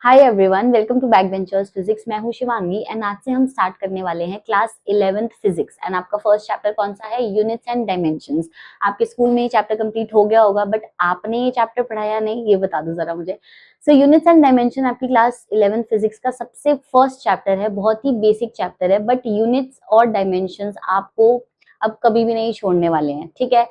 Hi everyone, welcome to back benchers physics. मैं हूं Shivangi and आज से हम स्टार्ट करने वाले हैं क्लास 11th फिजिक्स। एंड आपका फर्स्ट चैप्टर कौन सा है? Units and dimensions. आपके स्कूल में ये चैप्टर कंप्लीट हो गया होगा, बट आपने ये चैप्टर पढ़ाया नहीं, ये बता दो जरा मुझे। सो यूनिट्स एंड डायमेंशन आपकी क्लास 11th फिजिक्स का सबसे फर्स्ट चैप्टर है, बहुत ही बेसिक चैप्टर है, बट यूनिट्स और डायमेंशंस आपको अब कभी भी नहीं छोड़ने वाले हैं, ठीक है।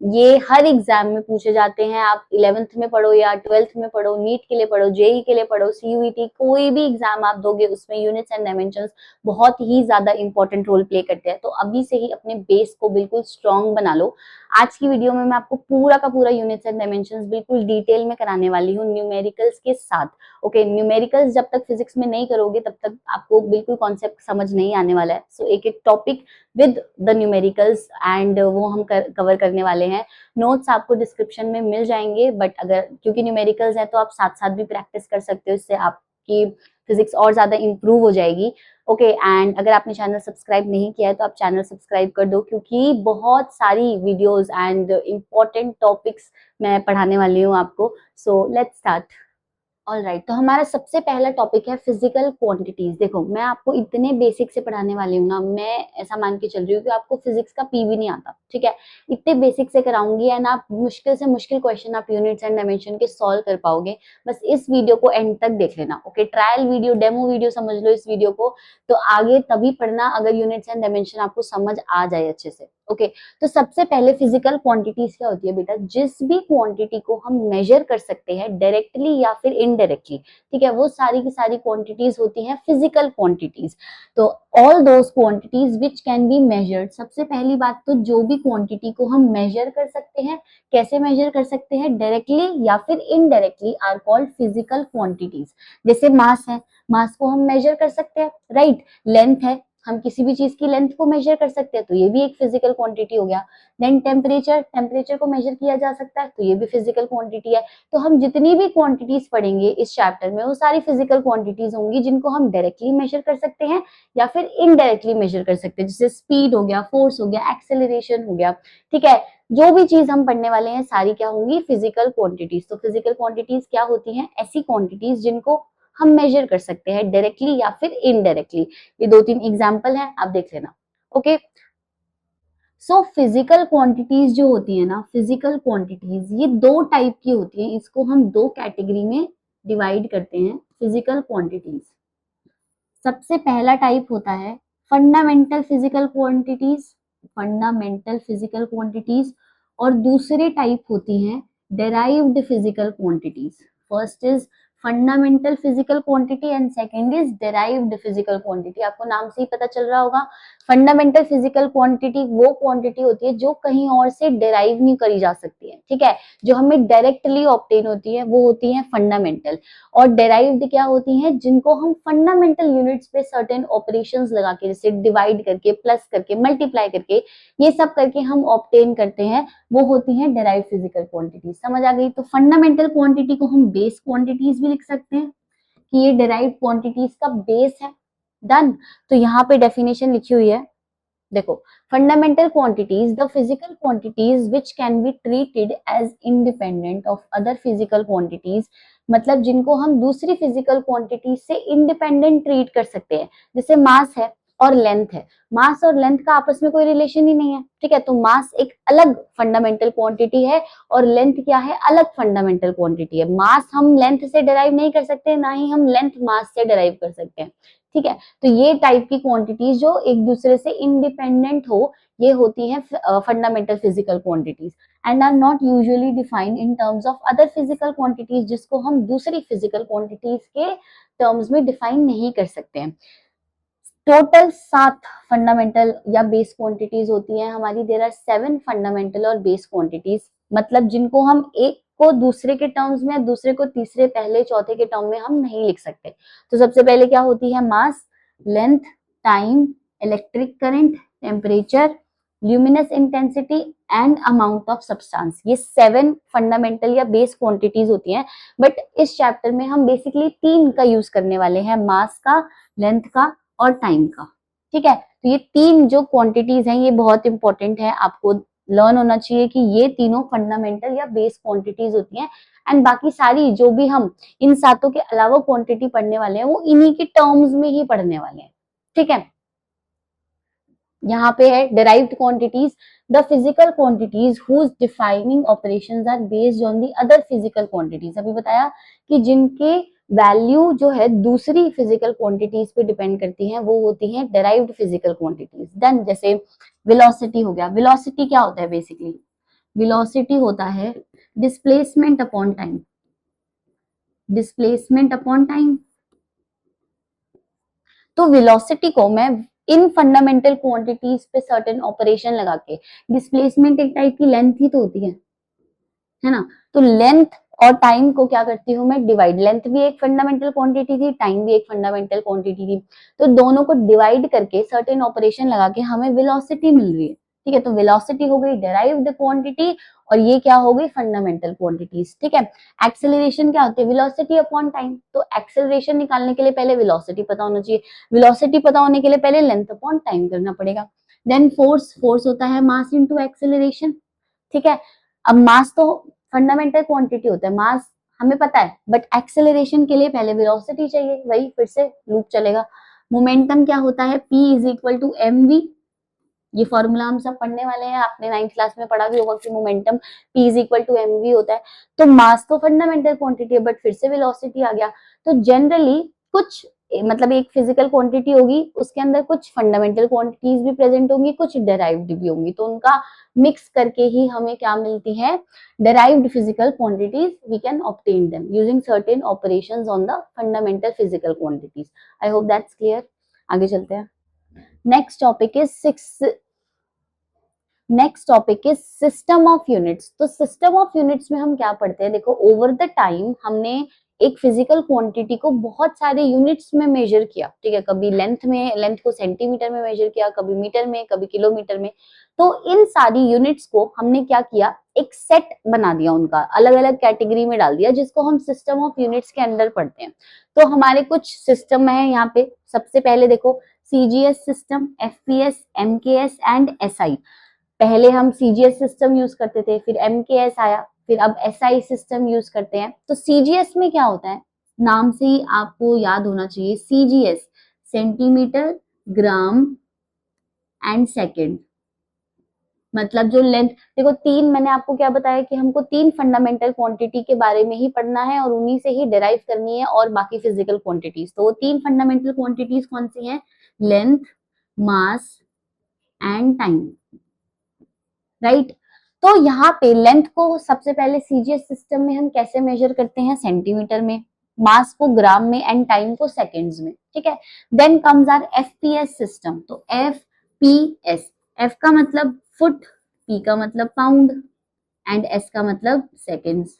ये हर एग्जाम में पूछे जाते हैं। आप 11th में पढ़ो या 12th में पढ़ो, नीट के लिए पढ़ो, जेई के लिए पढ़ो, सीयूईटी, कोई भी एग्जाम आप दोगे उसमें यूनिट्स एंड डायमेंशंस बहुत ही ज्यादा इंपॉर्टेंट रोल प्ले करते हैं। तो अभी से ही अपने बेस को बिल्कुल स्ट्रांग बना लो। आज की वीडियो में मैं आपको पूरा का पूरा यूनिट्स एंड डायमेंशंस बिल्कुल डिटेल में कराने वाली हूँ, न्यूमेरिकल्स के साथ। ओके, न्यूमेरिकल्स जब तक फिजिक्स में नहीं करोगे तब तक आपको बिल्कुल कॉन्सेप्ट समझ नहीं आने वाला है। सो एक एक topic with the numericals and वो हम कवर करने वाले हैं। नोट्स आपको डिस्क्रिप्शन में मिल जाएंगे, बट अगर क्योंकि न्यूमेरिकल्स है तो आप साथ साथ भी प्रैक्टिस कर सकते हो, इससे आपकी फिजिक्स और ज्यादा इंप्रूव हो जाएगी। ओके, एंड अगर आपने चैनल सब्सक्राइब नहीं किया है तो आप चैनल सब्सक्राइब कर दो, क्योंकि बहुत सारी वीडियोस एंड इम्पोर्टेंट टॉपिक्स मैं पढ़ाने वाली हूँ आपको। So let's start. All right, तो हमारा सबसे पहला टॉपिक है फिजिकल क्वांटिटीज। देखो, मैं आपको इतने बेसिक से पढ़ाने वाली हूँ ना, मैं ऐसा मान के चल रही हूँ कि आपको फिजिक्स का पी भी नहीं आता, ठीक है। इतने बेसिक से कराऊंगी एंड आप मुश्किल से मुश्किल क्वेश्चन आप यूनिट्स एंड डायमेंशन के सॉल्व कर पाओगे। बस इस वीडियो को एंड तक देख लेना। Okay, trial video, demo video समझ लो इस वीडियो को, तो आगे तभी पढ़ना अगर यूनिट्स एंड डायमेंशन आपको समझ आ जाए अच्छे से। ओके, तो सबसे पहले फिजिकल क्वांटिटीज क्या होती है बेटा? जिस भी क्वांटिटी को हम मेजर कर सकते हैं डायरेक्टली या फिर इनडायरेक्टली, ठीक है, वो सारी की सारी क्वांटिटीज होती हैं फिजिकल क्वांटिटीज। तो all those quantities which can be measured. सबसे पहली बात तो जो भी क्वांटिटी को हम मेजर कर सकते हैं, कैसे मेजर कर सकते हैं? डायरेक्टली या फिर indirectly, are called physical quantities. जैसे मास है, मास को हम मेजर कर सकते हैं, राइट। लेंथ है, हम किसी भी चीज की लेंथ को मेजर कर सकते हैं, तो ये भी एक फिजिकल क्वांटिटी हो गया। देन टेम्परेचर, टेम्परेचर को मेजर किया जा सकता है, तो ये भी फिजिकल क्वांटिटी है। तो हम जितनी भी क्वांटिटीज पढ़ेंगे इस चैप्टर में वो सारी फिजिकल क्वांटिटीज होंगी, जिनको हम डायरेक्टली मेजर कर सकते हैं या फिर इनडायरेक्टली मेजर कर सकते हैं। जैसे स्पीड हो गया, फोर्स हो गया, एक्सेलरेशन हो गया, ठीक है। जो भी चीज हम पढ़ने वाले हैं सारी क्या होंगी? Physical quantities. तो फिजिकल क्वांटिटीज क्या होती हैं? ऐसी क्वांटिटीज जिनको हम मेजर कर सकते हैं डायरेक्टली या फिर इनडायरेक्टली। ये दो तीन एग्जाम्पल हैं, आप देख लेना। ओके, सो फिजिकल क्वांटिटीज जो होती है ना, फिजिकल क्वांटिटीज ये दो टाइप की होती है। इसको हम दो कैटेगरी में डिवाइड करते हैं फिजिकल क्वांटिटीज। सबसे पहला टाइप होता है fundamental physical quantities, fundamental physical quantities. और दूसरी टाइप होती है derived physical quantities. First is fundamental physical quantity and second is derived physical quantity. आपको नाम से ही पता चल रहा होगा, फंडामेंटल फिजिकल क्वांटिटी वो क्वांटिटी होती है जो कहीं और से डेराइव नहीं करी जा सकती है, ठीक है। जो हमें डायरेक्टली ऑब्टेन होती है वो होती है फंडामेंटल। और डेराइव्ड क्या होती हैं? जिनको हम फंडामेंटल यूनिट्स पे सर्टेन ऑपरेशंस लगा के, जैसे डिवाइड करके, प्लस करके, मल्टीप्लाई करके, ये सब करके हम ऑब्टेन करते हैं, वो होती हैं डेराइव्ड फिजिकल क्वांटिटीज। समझ आ गई? तो फंडामेंटल क्वांटिटी को हम बेस क्वांटिटीज भी लिख सकते हैं कि ये डेराइव्ड क्वांटिटीज का बेस है। डन। तो यहाँ पे डेफिनेशन लिखी हुई है, देखो। Fundamental quantities the physical quantities which can be treated as independent of other physical quantities. मतलब जिनको हम दूसरी फिजिकल क्वांटिटीज से इंडिपेंडेंट ट्रीट कर सकते हैं। जैसे मास है और लेंथ है, मास और लेंथ का आपस में कोई रिलेशन ही नहीं है, ठीक है। तो मास एक अलग फंडामेंटल क्वांटिटी है और लेंथ क्या है? अलग फंडामेंटल क्वांटिटी है। मास हम लेंथ से डिराइव नहीं कर सकते, ना ही हम लेंथ मास से डिराइव कर सकते हैं, ठीक है। तो ये टाइप की क्वांटिटीज जो एक दूसरे से इंडिपेंडेंट हो, ये होती है fundamental physical quantities and are not usually defined in terms of other physical quantities, जिसको हम दूसरी फिजिकल क्वांटिटीज के टर्म्स में डिफाइन नहीं कर सकते हैं। टोटल 7 फंडामेंटल या बेस क्वांटिटीज होती हैं हमारी। देयर आर 7 फंडामेंटल और बेस क्वांटिटीज, मतलब जिनको हम एक को दूसरे के टर्म्स में, दूसरे को तीसरे, पहले चौथे के टर्म में हम नहीं लिख सकते। तो सबसे पहले क्या होती है? Mass, length, time, electric current, temperature, luminous intensity and amount of substance. ये 7 फंडामेंटल या बेस क्वांटिटीज होती हैं। बट इस चैप्टर में हम बेसिकली 3 का यूज करने वाले हैं, मास का, लेंथ का और टाइम का, ठीक है। तो ये 3 जो क्वांटिटीज हैं ये बहुत इंपॉर्टेंट है, आपको लर्न होना चाहिए कि ये तीनों फंडामेंटल या बेस क्वांटिटीज होती हैं, एंड बाकी सारी जो भी हम इन सातों के अलावा क्वांटिटी पढ़ने वाले हैं वो इन्हीं के टर्म्स में ही पढ़ने वाले हैं, ठीक है। यहाँ पे है derived quantities, the physical quantities whose defining operations are based on the other physical quantities। अभी बताया कि जिनके वैल्यू जो है दूसरी फिजिकल क्वांटिटीज पे डिपेंड करती हैं वो होती हैं derived physical quantities। देन जैसे वेलोसिटी हो गया, वेलोसिटी क्या होता है बेसिकली, वेलोसिटी होता है displacement upon time, displacement upon time. तो वेलोसिटी को मैं इन फंडामेंटल क्वांटिटीज पे सर्टेन ऑपरेशन लगा के, डिस्प्लेसमेंट एक टाइप की लेंथ ही तो होती है ना, तो लेंथ और टाइम को क्या करती हूँ मैं डिवाइड, लेंथ भी एक फंडामेंटल क्वांटिटी थी, टाइम भी एक फंडामेंटल क्वांटिटी थी, तो दोनों को डिवाइड करके सर्टेन ऑपरेशन लगा के हमें वेलोसिटी मिल रही है, ठीक है। तो वेलोसिटी हो गई डेराइव्ड क्वांटिटी और ये क्या हो गई फंडामेंटल क्वांटिटीज, ठीक है। एक्सेलरेशन क्या होती है, वेलोसिटी अपॉन टाइम, तो एक्सेलरेशन निकालने के लिए पहले वेलोसिटी पता होना चाहिए, वेलोसिटी पता होने के लिए पहले लेंथ अपॉन टाइम करना पड़ेगा। देन फोर्स, फोर्स होता है मास इनटू एक्सेलरेशन, ठीक है। अब मास तो फंडामेंटल क्वांटिटी होता है, मास हमें पता है, बट एक्सेलरेशन के लिए पहले वेलोसिटी चाहिए, वही फिर से लूप चलेगा। मोमेंटम क्या होता है, P is equal to mv, ये फॉर्मूला हम सब पढ़ने वाले हैं, आपने 9th क्लास में पढ़ा भी होगा कि momentum P is equal to mv होता है। तो मास तो फंडामेंटल क्वांटिटी है, बट फिर से वेलोसिटी आ गया। तो जनरली कुछ मतलब एक फिजिकल क्वांटिटी होगी, उसके अंदर कुछ फंडामेंटल क्वांटिटीज भी प्रेजेंट होंगी, कुछ डेराइव्ड भी होंगी, तो उनका मिक्स करके ही हमें क्या मिलती है, derived physical quantities, we can obtain them using certain operations on the fundamental physical quantities। I hope that's clear। आगे चलते हैं। Next topic is system of units. तो सिस्टम ऑफ यूनिट्स में हम क्या पढ़ते हैं, देखो ओवर द टाइम हमने एक फिजिकल क्वांटिटी को बहुत सारे यूनिट्स में मेजर किया, ठीक है, कभी लेंथ में, लेंथ को सेंटीमीटर में मेजर किया, कभी मीटर में, कभी किलोमीटर में। तो इन सारी यूनिट्स को हमने क्या किया, एक सेट बना दिया, उनका अलग अलग कैटेगरी में डाल दिया, जिसको हम सिस्टम ऑफ यूनिट्स के अंडर पढ़ते हैं। तो हमारे कुछ सिस्टम है यहाँ पे, सबसे पहले देखो CGS system, FPS, MKS and SI. पहले हम सीजीएस सिस्टम यूज करते थे, फिर एमकेएस आया, फिर अब एसआई सिस्टम यूज करते हैं। तो सीजीएस में क्या होता है, नाम से ही आपको याद होना चाहिए, CGS centimetre, gram and second. मतलब जो लेंथ, देखो तीन, मैंने आपको क्या बताया कि हमको तीन फंडामेंटल क्वांटिटी के बारे में ही पढ़ना है और उन्हीं से ही डिराइव करनी है और बाकी फिजिकल क्वांटिटीज। तो वो तीन फंडामेंटल क्वांटिटीज कौन सी हैं, length, mass and time, right. तो यहाँ पे लेंथ को सबसे पहले सीजीएस सिस्टम में हम कैसे मेजर करते हैं, सेंटीमीटर में, मास को ग्राम में एंड टाइम को सेकेंड्स में, ठीक है। Then comes our FPS system. तो एफपीएस, एफ का मतलब फुट, पी का मतलब पाउंड एंड एस का मतलब सेकेंड्स।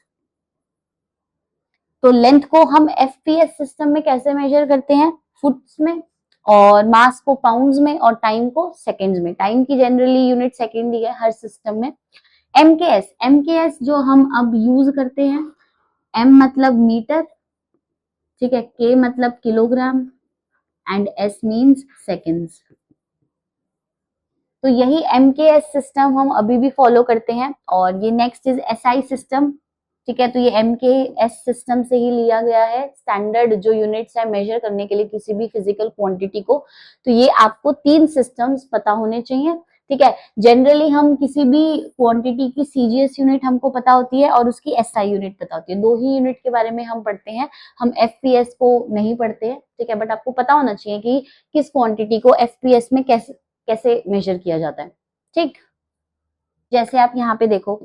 तो लेंथ को हम एफपीएस सिस्टम में कैसे मेजर करते हैं, फुट्स में, और मास को पाउंड्स में और टाइम को सेकेंड्स में। टाइम की जनरली यूनिट सेकेंड ही है हर सिस्टम में। एमकेएस, एमकेएस जो हम अब यूज करते हैं, एम मतलब मीटर, ठीक है, के मतलब kilogram and S means seconds. तो यही एमकेएस सिस्टम हम अभी भी फॉलो करते हैं। और ये नेक्स्ट इज एसआई सिस्टम, ठीक है। तो ये एमकेएस सिस्टम से ही लिया गया है, स्टैंडर्ड जो यूनिट्स है मेजर करने के लिए किसी भी फिजिकल क्वांटिटी को। तो ये आपको तीन सिस्टम्स पता होने चाहिए, ठीक है। जनरली हम किसी भी क्वांटिटी की सीजीएस यूनिट हमको पता होती है और उसकी एसआई यूनिट पता होती है, दो ही यूनिट के बारे में हम पढ़ते हैं, हम एफपीएस को नहीं पढ़ते हैं, ठीक है। बट आपको पता होना चाहिए कि किस क्वांटिटी को एफपीएस में कैसे कैसे मेजर किया जाता है, ठीक। जैसे आप यहाँ पे देखो,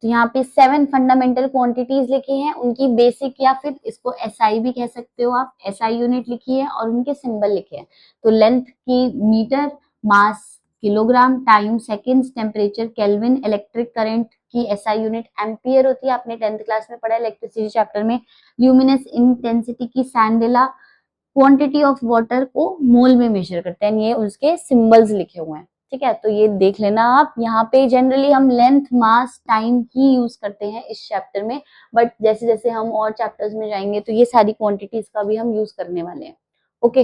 तो यहाँ पे 7 फंडामेंटल क्वांटिटीज लिखी हैं, उनकी बेसिक या फिर इसको एसआई भी कह सकते हो आप, एसआई यूनिट लिखी है और उनके सिंबल लिखे हैं। तो लेंथ की metre, mass kilogram, time seconds, temperature kelvin, electric current की एसआई यूनिट एम्पियर होती है, आपने 10th क्लास में पढ़ा इलेक्ट्रिसिटी चैप्टर में। ल्यूमिनस इंटेंसिटी की सैंडेला, क्वांटिटी ऑफ वाटर को मोल में मेजर करते हैं, ये उसके सिंबल्स लिखे हुए हैं, ठीक है। तो ये देख लेना आप, यहाँ पे जनरली हम लेंथ, मास, टाइम ही यूज करते हैं इस चैप्टर में, बट जैसे जैसे हम और चैप्टर्स में जाएंगे तो ये सारी क्वांटिटीज का भी हम यूज करने वाले हैं, ओके।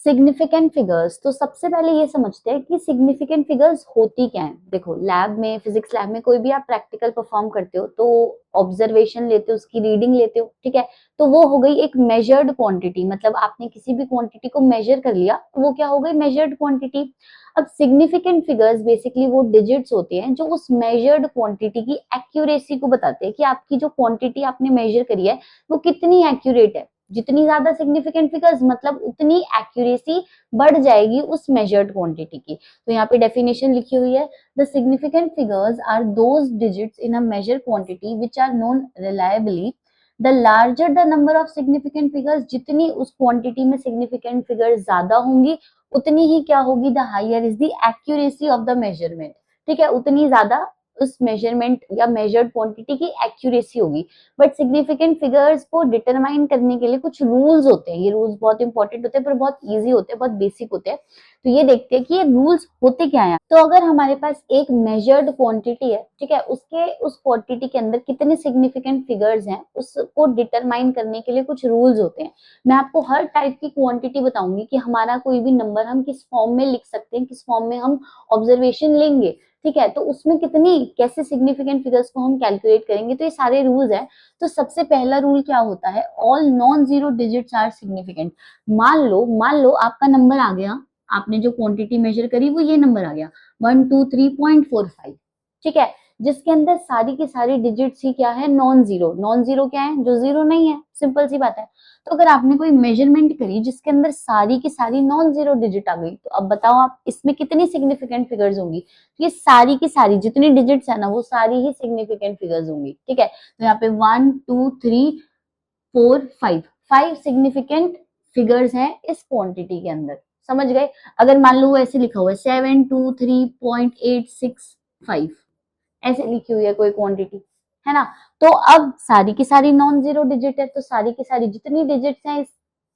सिग्निफिकेंट फिगर्स, तो सबसे पहले ये समझते हैं कि सिग्निफिकेंट फिगर्स होती क्या है। देखो लैब में, फिजिक्स लैब में कोई भी आप प्रैक्टिकल परफॉर्म करते हो तो ऑब्जर्वेशन लेते हो, उसकी रीडिंग लेते हो, ठीक है। तो वो हो गई एक मेजर्ड क्वांटिटी, मतलब आपने किसी भी क्वांटिटी को मेजर कर लिया तो वो क्या हो गई, मेजर्ड क्वांटिटी। अब सिग्निफिकेंट फिगर्स बेसिकली वो डिजिट्स होते हैं जो उस मेजर्ड क्वांटिटी की एक्यूरेसी को बताते हैं कि आपकी जो क्वांटिटी आपने मेजर करी है वो कितनी एक्यूरेट है। जितनी ज्यादा सिग्निफिकेंट फिगर्स मतलब उतनी एक्यूरेसी बढ़ जाएगी उस मेजर्ड क्वांटिटी की। तो यहाँ पे डेफिनेशन लिखी हुई है, the significant figures are those digits in a measure quantity which are known reliably. The larger the number of significant figures, जितनी उस क्वांटिटी में सिग्निफिकेंट फिगर्स ज्यादा होंगी उतनी ही क्या होगी, the higher is the accuracy of the measurement. ठीक है, उतनी ज्यादा उस मेजरमेंट या मेजर्ड क्वांटिटी की एक्यूरेसी होगी। बट सिग्निफिकेंट फिगर्स को डिटरमाइन करने के लिए कुछ रूल्स होते हैं। ये रूल्स बहुत इंपॉर्टेंट होते हैं पर बहुत इजी होते हैं, बहुत बेसिक होते हैं। तो ये देखते हैं कि ये रूल्स होते क्या हैं। तो अगर हमारे पास एक मेजर्ड क्वांटिटी है, ठीक है, उसके उस क्वांटिटी के अंदर कितने सिग्निफिकेंट फिगर्स हैं उसको डिटरमाइन करने के लिए कुछ रूल्स होते हैं। मैं आपको हर टाइप की क्वांटिटी बताऊंगी कि हमारा कोई भी नंबर हम किस फॉर्म में लिख सकते हैं, किस फॉर्म में हम ऑब्जर्वेशन लेंगे, ठीक है, तो उसमें कितनी कैसे सिग्निफिकेंट फिगर्स को हम कैलकुलेट करेंगे। तो ये सारे रूल्स है। तो सबसे पहला रूल क्या होता है, all non zero digits are significant. मान लो आपका नंबर आ गया, आपने जो क्वांटिटी मेजर करी वो ये नंबर आ गया 123.45, ठीक है, जिसके अंदर सारी की सारी डिजिट्स ही क्या है, नॉन जीरो। नॉन जीरो क्या है, जो जीरो नहीं है, सिंपल सी बात है। तो अगर आपने कोई मेजरमेंट करी जिसके अंदर सारी की सारी नॉन जीरो डिजिट आ गई, तो अब बताओ आप इसमें कितनी सिग्निफिकेंट फिगर्स होंगी। ये सारी की सारी जितनी डिजिट्स है ना वो सारी ही सिग्निफिकेंट फिगर्स होंगी, ठीक है। तो यहाँ पे 1 2 3 4 5 5 सिग्निफिकेंट फिगर्स हैं इस क्वांटिटी के अंदर, समझ गए। अगर मान लो वो ऐसे लिखा हुआ है 723.865, ऐसे लिखी हुई है कोई क्वांटिटी, है ना, तो अब सारी की सारी नॉन जीरो डिजिट है, तो सारी की सारी जितनी डिजिट्स हैं इस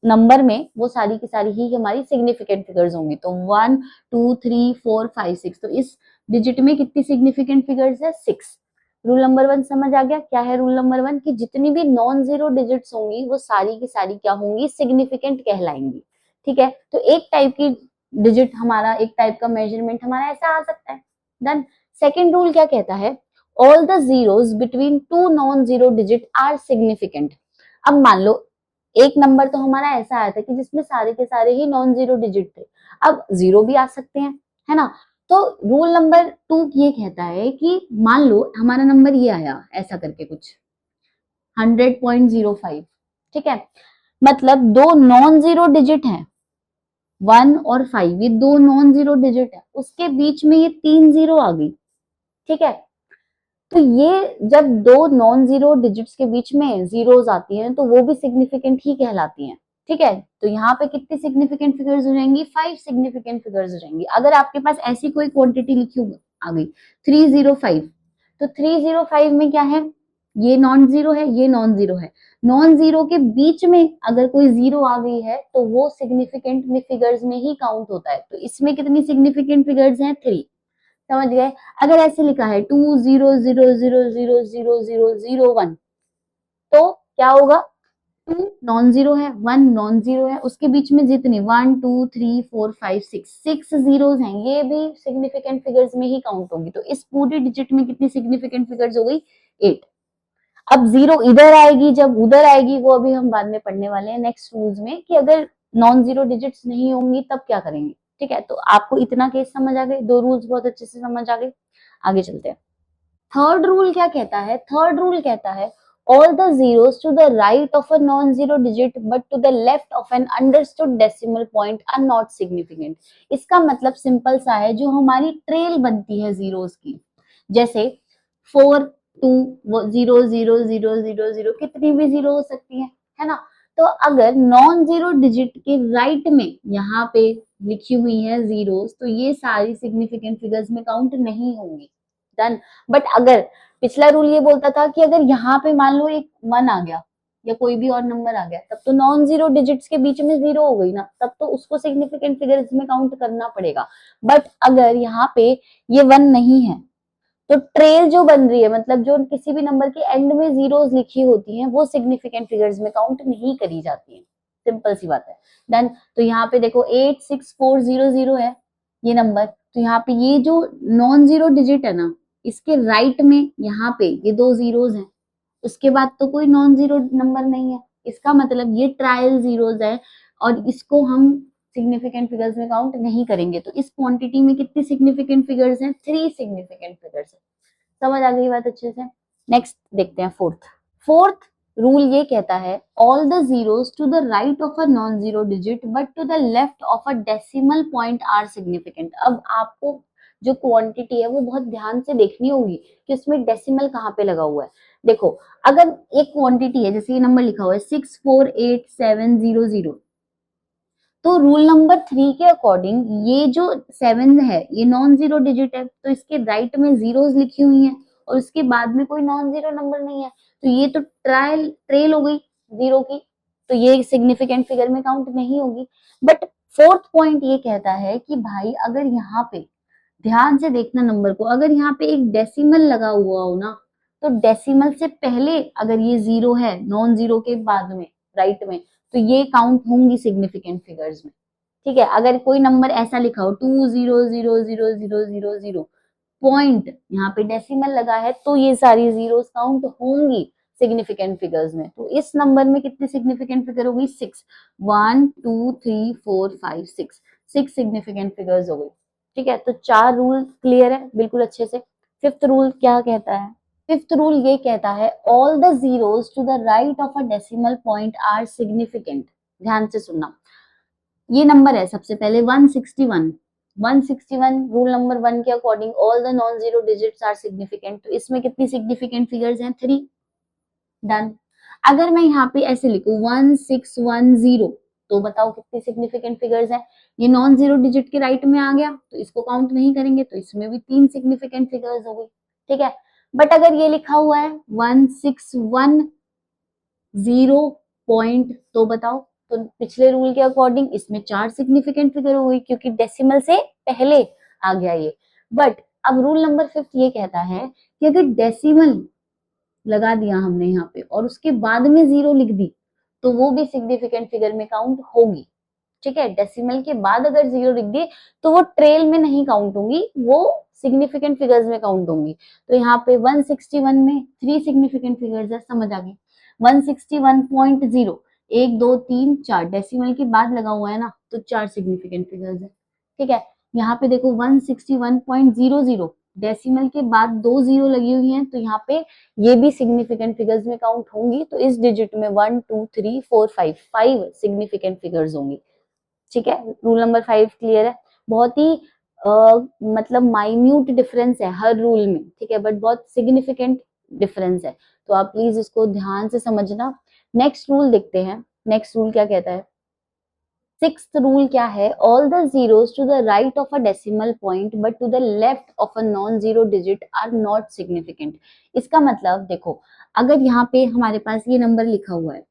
नंबर में वो सारी की सारी ही हमारी सिग्निफिकेंट फिगर्स होंगी। तो 1 2 3 4 5 6, तो इस डिजिट में कितनी सिग्निफिकेंट फिगर्स है, 6। रूल नंबर 1 समझ आ गया। क्या है रूल नंबर 1, कि जितनी भी नॉन जीरो डिजिट्स होंगी वो सारी की सारी क्या होंगी, सिग्निफिकेंट कहलाएंगी, ठीक है। तो एक टाइप की डिजिट हमारा, एक टाइप का मेजरमेंट हमारा ऐसा आ सकता है। डन। सेकेंड रूल क्या कहता है, all the zeros between two non zero digit are significant. अब मान लो एक नंबर तो हमारा ऐसा आया था कि जिसमें सारे के सारे ही नॉन जीरो डिजिट थे, अब जीरो भी आ सकते हैं, है ना। तो रूल नंबर 2 ये कहता है कि मान लो हमारा नंबर ये आया ऐसा करके कुछ 100.05, ठीक है, मतलब दो नॉन जीरो डिजिट है 1 और 5, ये दो नॉन जीरो डिजिट है, उसके बीच में ये 3 जीरो आ गई, ठीक है। तो ये जब दो नॉन जीरो डिजिट्स के बीच में जीरोस आती हैं तो वो भी सिग्निफिकेंट ही कहलाती हैं, ठीक है। तो यहाँ पे कितनी सिग्निफिकेंट फिगर्स हो जाएंगी, 5 सिग्निफिकेंट फिगर्स हो जाएंगी। अगर आपके पास ऐसी कोई क्वांटिटी लिखी आ गई 305, तो 305 में क्या है, ये नॉन जीरो है, ये नॉन जीरो है, नॉन जीरो के बीच में अगर कोई जीरो आ गई है तो वो सिग्निफिकेंट में फिगर्स में ही काउंट होता है। तो इसमें कितनी सिग्निफिकेंट फिगर्स हैं, 3, समझ गए। अगर ऐसे लिखा है 2 0 0 0 0 0 0 0 1, तो क्या होगा, 2 नॉन जीरो है, 1 नॉन जीरो है, उसके बीच में जितनी 1 2 3 4 5 6 6 जीरोस हैं, ये भी सिग्निफिकेंट फिगर्स में ही काउंट होंगी। तो इस पूरी डिजिट में कितनी सिग्निफिकेंट फिगर्स हो गई, 8। अब जीरो इधर आएगी जब उधर आएगी, वो अभी हम बाद में पढ़ने वाले हैं नेक्स्ट रूल्स में, कि अगर नॉन जीरो डिजिट्स नहीं होंगी तब क्या करेंगे, ठीक है। तो आपको इतना केस समझ आ गए, दो रूल्स बहुत अच्छे से समझ आ गए। आगे चलते हैं। थर्ड रूल क्या कहता है, थर्ड रूल कहता है all the zeros to the right of a non-zero digit but to the left of an understood decimal point are not significant। इसका मतलब सिंपल सा है, जो हमारी ट्रेल बनती है जीरोस की, जैसे 4 2 0 0 0 0 कितनी भी जीरो हो सकती है ना। तो अगर नॉन जीरो डिजिट के राइट में यहाँ पे लिखी हुई है जीरोस, तो ये सारी सिग्निफिकेंट फिगर्स में काउंट नहीं होंगी। डन। बट अगर पिछला रूल ये बोलता था कि अगर यहाँ पे मान लो एक 1 आ गया या कोई भी और नंबर आ गया, तब तो नॉन जीरो डिजिट्स के बीच में जीरो हो गई ना, तब तो उसको सिग्निफिकेंट फिगर्स में काउंट करना पड़ेगा। बट अगर यहाँ पे ये 1 नहीं है, तो ट्रेल जो बन रही है, मतलब जो किसी भी नंबर के एंड में जीरोस लिखी होती हैं, वो सिग्निफिकेंट फिगर्स में काउंट नहीं करी जाती है। सिंपल सी बात है। डन। तो यहाँ पे देखो 86400 है ये नंबर, तो यहाँ पे ये जो नॉन जीरो डिजिट है ना, इसके राइट में यहाँ पे ये 2 जीरोस हैं, उसके बाद तो कोई नॉन जीरो नंबर नहीं है, इसका मतलब ये ट्रायल जीरोस है और इसको हम सिग्निफिकेंट फिगर्स में काउंट नहीं करेंगे। तो इस क्वांटिटी में कितनी सिग्निफिकेंट फिगर्स हैं? 3 सिग्निफिकेंट फिगर्स है। समझ आ गई बात अच्छे से? नेक्स्ट देखते हैं फोर्थ रूल ये कहता है all the zeros to the right of a non zero digit but to the left of a decimal point are significant. अब आपको जो क्वांटिटी है वो बहुत ध्यान से देखनी होगी कि उसमें डेसिमल कहाँ पे लगा हुआ है। देखो अगर एक क्वांटिटी है, जैसे ये नंबर लिखा हुआ है 648700, तो रूल नंबर 3 के अकॉर्डिंग ये जो 7 है ये नॉन जीरो डिजिट है, तो इसके राइट में जीरोस लिखी हुई हैं और उसके बाद में कोई नॉन जीरो नंबर नहीं है, तो ये तो ट्रेल हो गई जीरो की, तो ये सिग्निफिकेंट फिगर में काउंट नहीं होगी। बट फोर्थ पॉइंट ये कहता है कि भाई अगर यहाँ पे ध्यान से देखना नंबर को, अगर यहाँ पे एक डेसिमल लगा हुआ हो ना, तो डेसिमल से पहले अगर ये जीरो है नॉन जीरो के बाद में राइट में, तो ये काउंट होंगी सिग्निफिकेंट फिगर्स में। ठीक है, अगर कोई नंबर ऐसा लिखा हो 20000000 पॉइंट, यहाँ पे डेसिमल लगा है, तो ये सारी जीरोस काउंट होंगी सिग्निफिकेंट फिगर्स में। तो इस नंबर में कितनी सिग्निफिकेंट फिगर होगी? 6। 1 2 3 4 5 6 सिग्निफिकेंट फिगर्स हो गई। ठीक है, तो 4 रूल क्लियर है बिल्कुल अच्छे से। फिफ्थ रूल क्या कहता है? फिफ्थ रूल ये कहता है all the zeros to the right of a decimal point are significant. ध्यान से सुनना, ये नंबर है सबसे पहले 161 रूल नंबर 1 के according all the non zero digits are significant. तो इसमें कितनी सिग्निफिकेंट फिगर्स हैं? 3। डन। अगर मैं यहाँ पे ऐसे लिखूं 1610, तो बताओ कितनी सिग्निफिकेंट फिगर्स हैं? ये नॉन जीरो डिजिट के राइट में आ गया, तो इसको काउंट नहीं करेंगे, तो इसमें भी 3 सिग्निफिकेंट फिगर्स हो गई। ठीक है, बट अगर ये लिखा हुआ है 1610 पॉइंट, तो बताओ, तो पिछले रूल के अकॉर्डिंग इसमें 4 सिग्निफिकेंट फिगर हो गई क्योंकि डेसिमल से पहले आ गया ये। बट अब रूल नंबर 5 ये कहता है कि अगर डेसिमल लगा दिया हमने यहाँ पे और उसके बाद में जीरो लिख दी, तो वो भी सिग्निफिकेंट फिगर में काउंट होगी। ठीक है, डेसिमल के बाद अगर जीरो लिख दी तो वो ट्रेल में नहीं काउंट होंगी, वो सिग्निफिकेंट फिगर्स में काउंट होंगी। तो यहाँ पे 161 में 3 सिग्निफिकेंट फिगर्स है, समझ आ गई? 161.0 1 2 3 4 डेसिमल के बाद लगा हुआ है ना, तो 4 सिग्निफिकेंट फिगर्स है। ठीक है, यहाँ पे देखो 161.00 डेसिमल के बाद 2 जीरो लगी हुई हैं, तो यहाँ पे ये भी सिग्निफिकेंट फिगर्स में काउंट होंगी। तो इस डिजिट में 1 2 3 4 5 सिग्निफिकेंट फिगर्स होंगी। ठीक है, रूल नंबर 5 क्लियर है। बहुत ही मतलब माइन्यूट डिफरेंस है हर रूल में, ठीक है, बट बहुत सिग्निफिकेंट डिफरेंस है, तो आप प्लीज इसको ध्यान से समझना। नेक्स्ट रूल देखते हैं, नेक्स्ट रूल क्या कहता है? सिक्स्थ रूल क्या है? All the zeros to the right of a decimal point but to the left of a non zero digit are not significant. इसका मतलब देखो, अगर यहाँ पे हमारे पास ये नंबर लिखा हुआ है,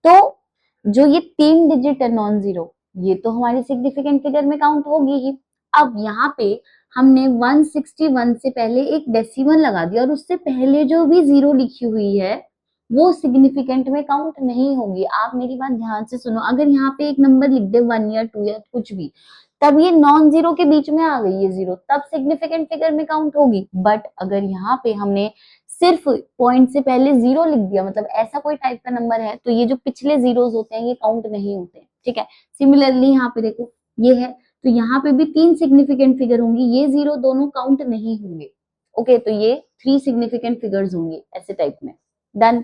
तो जो ये 3 डिजिट है नॉन जीरो, ये तो हमारी सिग्निफिकेंट फिगर में काउंट होगी ही। अब यहाँ पे हमने 161 से पहले एक डेसिमल लगा दिया और उससे पहले जो भी जीरो लिखी हुई है वो सिग्निफिकेंट में काउंट नहीं होगी। आप मेरी बात ध्यान से सुनो, अगर यहाँ पे एक नंबर लिख दे 1 या 2 या कुछ भी, तब ये नॉन जीरो के बीच में आ गई ये जीरो, तब सिग्निफिकेंट फिगर में काउंट होगी। बट अगर यहाँ पे हमने सिर्फ पॉइंट से पहले जीरो लिख दिया, मतलब ऐसा कोई टाइप का नंबर है, तो ये जो पिछले जीरोस होते हैं ये काउंट नहीं होते। ठीक है, सिमिलरली यहाँ पे देखो ये है, तो यहाँ पे भी 3 सिग्निफिकेंट फिगर होंगी, ये जीरो दोनों काउंट नहीं होंगे। ओके, तो ये 3 सिग्निफिकेंट फिगर्स होंगी ऐसे टाइप में। डन।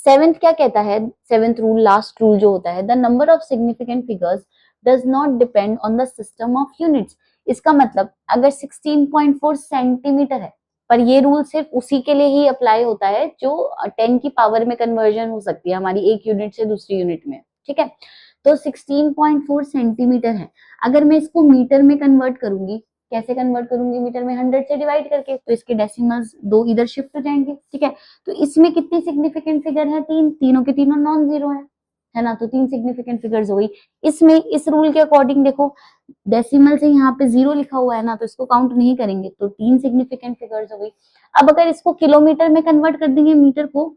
सेवेंथ क्या कहता है? सेवेंथ रूल, लास्ट रूल जो होता है, the number of significant figures does not depend on the system of units. इसका मतलब अगर 16.4 सेंटीमीटर है, पर ये रूल सिर्फ उसी के लिए ही अप्लाई होता है जो 10 की पावर में कन्वर्जन हो सकती है हमारी एक यूनिट से दूसरी यूनिट में। ठीक है, तो 16.4 सेंटीमीटर है, अगर मैं इसको मीटर में कन्वर्ट करूंगी, कैसे कन्वर्ट करूंगी? मीटर में 100 से डिवाइड करके, तो इसके डेसिमल्स 2 इधर शिफ्ट हो जाएंगे। ठीक है, तो इसमें कितनी सिग्निफिकेंट फिगर है? 3, तीनों के तीनों नॉन जीरो है ना, तो 3 सिग्निफिकेंट फिगर्स हो गई। इसमें इस रूल के अकॉर्डिंग देखो, डेसिमल से यहाँ पे जीरो लिखा हुआ है ना, तो इसको काउंट नहीं करेंगे, तो 3 सिग्निफिकेंट फिगर्स हो गई। अब अगर इसको किलोमीटर में कन्वर्ट कर देंगे, मीटर को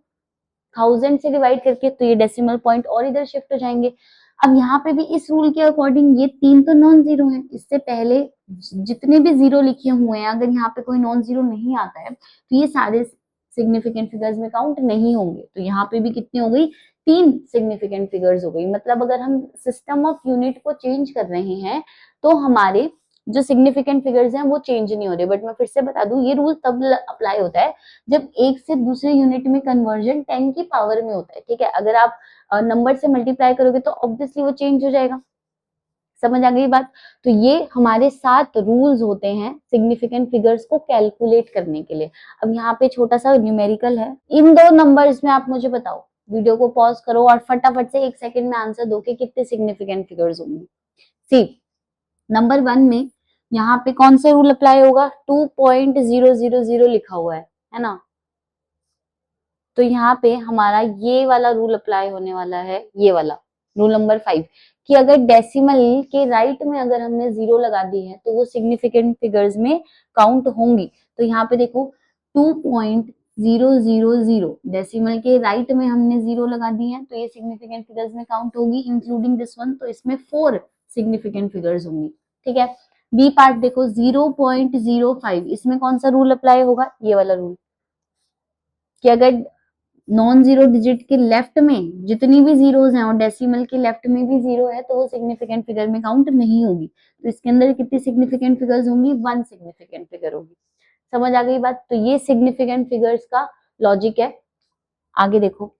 1000 से डिवाइड करके, तो ये डेसिमल पॉइंट और इधर शिफ्ट हो जाएंगे। अब यहाँ पे भी इस रूल के अकॉर्डिंग ये 3 तो नॉन जीरो है, इससे पहले जितने भी जीरो लिखे हुए हैं अगर यहाँ पे कोई नॉन जीरो नहीं आता है तो ये सारे सिग्निफिकेंट फिगर्स में काउंट नहीं होंगे। तो यहाँ पे भी कितनी हो गई, 3 सिग्निफिकेंट फिगर्स हो गई। मतलब अगर हम सिस्टम ऑफ यूनिट को चेंज कर रहे हैं तो हमारे जो सिग्निफिकेंट फिगर्स हैं वो चेंज नहीं हो रहे। बट मैं फिर से बता दूं, ये रूल तब अप्लाई होता है जब एक से दूसरे यूनिट में कन्वर्जन 10 की पावर में होता है। ठीक है, अगर आप नंबर से मल्टीप्लाई करोगे तो ऑब्वियसली वो चेंज हो जाएगा। समझ आ गई बात? तो ये हमारे 7 रूल्स होते हैं सिग्निफिकेंट फिगर्स को कैलकुलेट करने के लिए। अब यहाँ पे छोटा सा न्यूमेरिकल है, इन 2 नंबर्स में आप मुझे बताओ, वीडियो को पॉज करो और फटाफट से 1 सेकंड में आंसर दो कि कितने सिग्निफिकेंट फिगर्स होंगे। सी नंबर 1 में यहाँ पे कौन सा रूल अप्लाई होगा, 2.000 लिखा हुआ है ना। तो यहाँ पे हमारा ये वाला रूल अप्लाई होने वाला है, ये वाला रूल नंबर 5, कि अगर डेसिमल के राइट में अगर हमने 0 लगा दी है तो वो सिग्निफिकेंट फिगर्स में काउंट होंगी। तो यहाँ पे देखो 2.000 डेसिमल के राइट में हमने 0 लगा दी है तो ये सिग्निफिकेंट फिगर्स में काउंट होगी, इंक्लूडिंग दिस वन। तो इसमें 4 सिग्निफिकेंट फिगर्स होंगी। ठीक है, बी पार्ट देखो 0.05, इसमें कौन सा रूल अप्लाई होगा, ये वाला रूल, कि अगर नॉन जीरो डिजिट के लेफ्ट में जितनी भी जीरोस हैं और डेसिमल के लेफ्ट में भी 0 है तो वो सिग्निफिकेंट फिगर में काउंट नहीं होगी। तो इसके अंदर कितनी सिग्निफिकेंट फिगर्स होंगी, 1 सिग्निफिकेंट फिगर होगी। समझ आ गई बात? तो ये सिग्निफिकेंट फिगर्स का लॉजिक है। आगे देखो।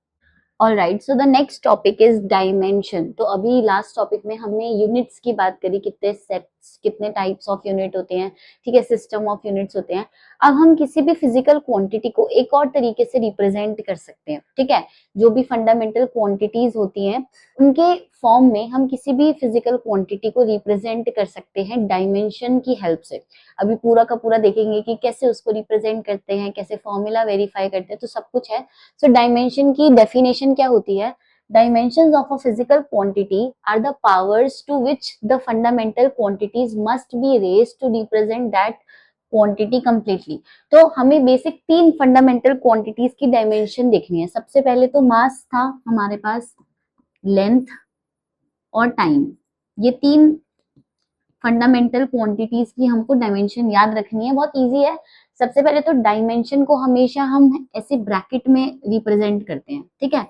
Alright, so the next topic is dimension. तो अभी लास्ट टॉपिक में हमने यूनिट्स की बात करी, कितने सेट्स, कितने टाइप्स ऑफ यूनिट होते हैं, ठीक है, सिस्टम ऑफ यूनिट्स होते हैं। अब हम किसी भी फिजिकल क्वांटिटी को एक और तरीके से रिप्रेजेंट कर सकते हैं। ठीक है, जो भी फंडामेंटल क्वांटिटीज होती हैं उनके फॉर्म में हम किसी भी फिजिकल क्वांटिटी को रिप्रेजेंट कर सकते हैं डायमेंशन की हेल्प से। अभी पूरा का पूरा देखेंगे कि कैसे उसको रिप्रेजेंट करते हैं, कैसे फॉर्मूला वेरीफाई करते हैं, तो सब कुछ है। सो डायमेंशन की डेफिनेशन क्या होती है, dimensions of a physical quantity are the powers to which the fundamental quantities must be raised to represent that quantity completely। तो हमें बेसिक 3 फंडामेंटल क्वांटिटीज की डायमेंशन देखनी है। सबसे पहले तो मास था हमारे पास, लेंथ और टाइम, ये 3 फंडामेंटल क्वांटिटीज की हमको डायमेंशन याद रखनी है। बहुत इजी है। सबसे पहले तो डायमेंशन को हमेशा हम ऐसे ब्रैकेट में रिप्रेजेंट करते हैं। ठीक है,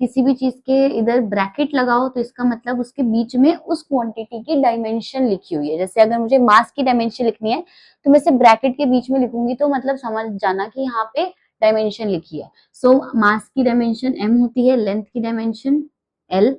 किसी भी चीज के इधर ब्रैकेट लगाओ तो इसका मतलब उसके बीच में उस क्वांटिटी की डायमेंशन लिखी हुई है। जैसे अगर मुझे मास की डायमेंशन लिखनी है तो मैं इसे ब्रैकेट के बीच में लिखूंगी तो मतलब समझ जाना कि यहाँ पे डायमेंशन लिखी है। सो मास की डायमेंशन m होती है, लेंथ की डायमेंशन l,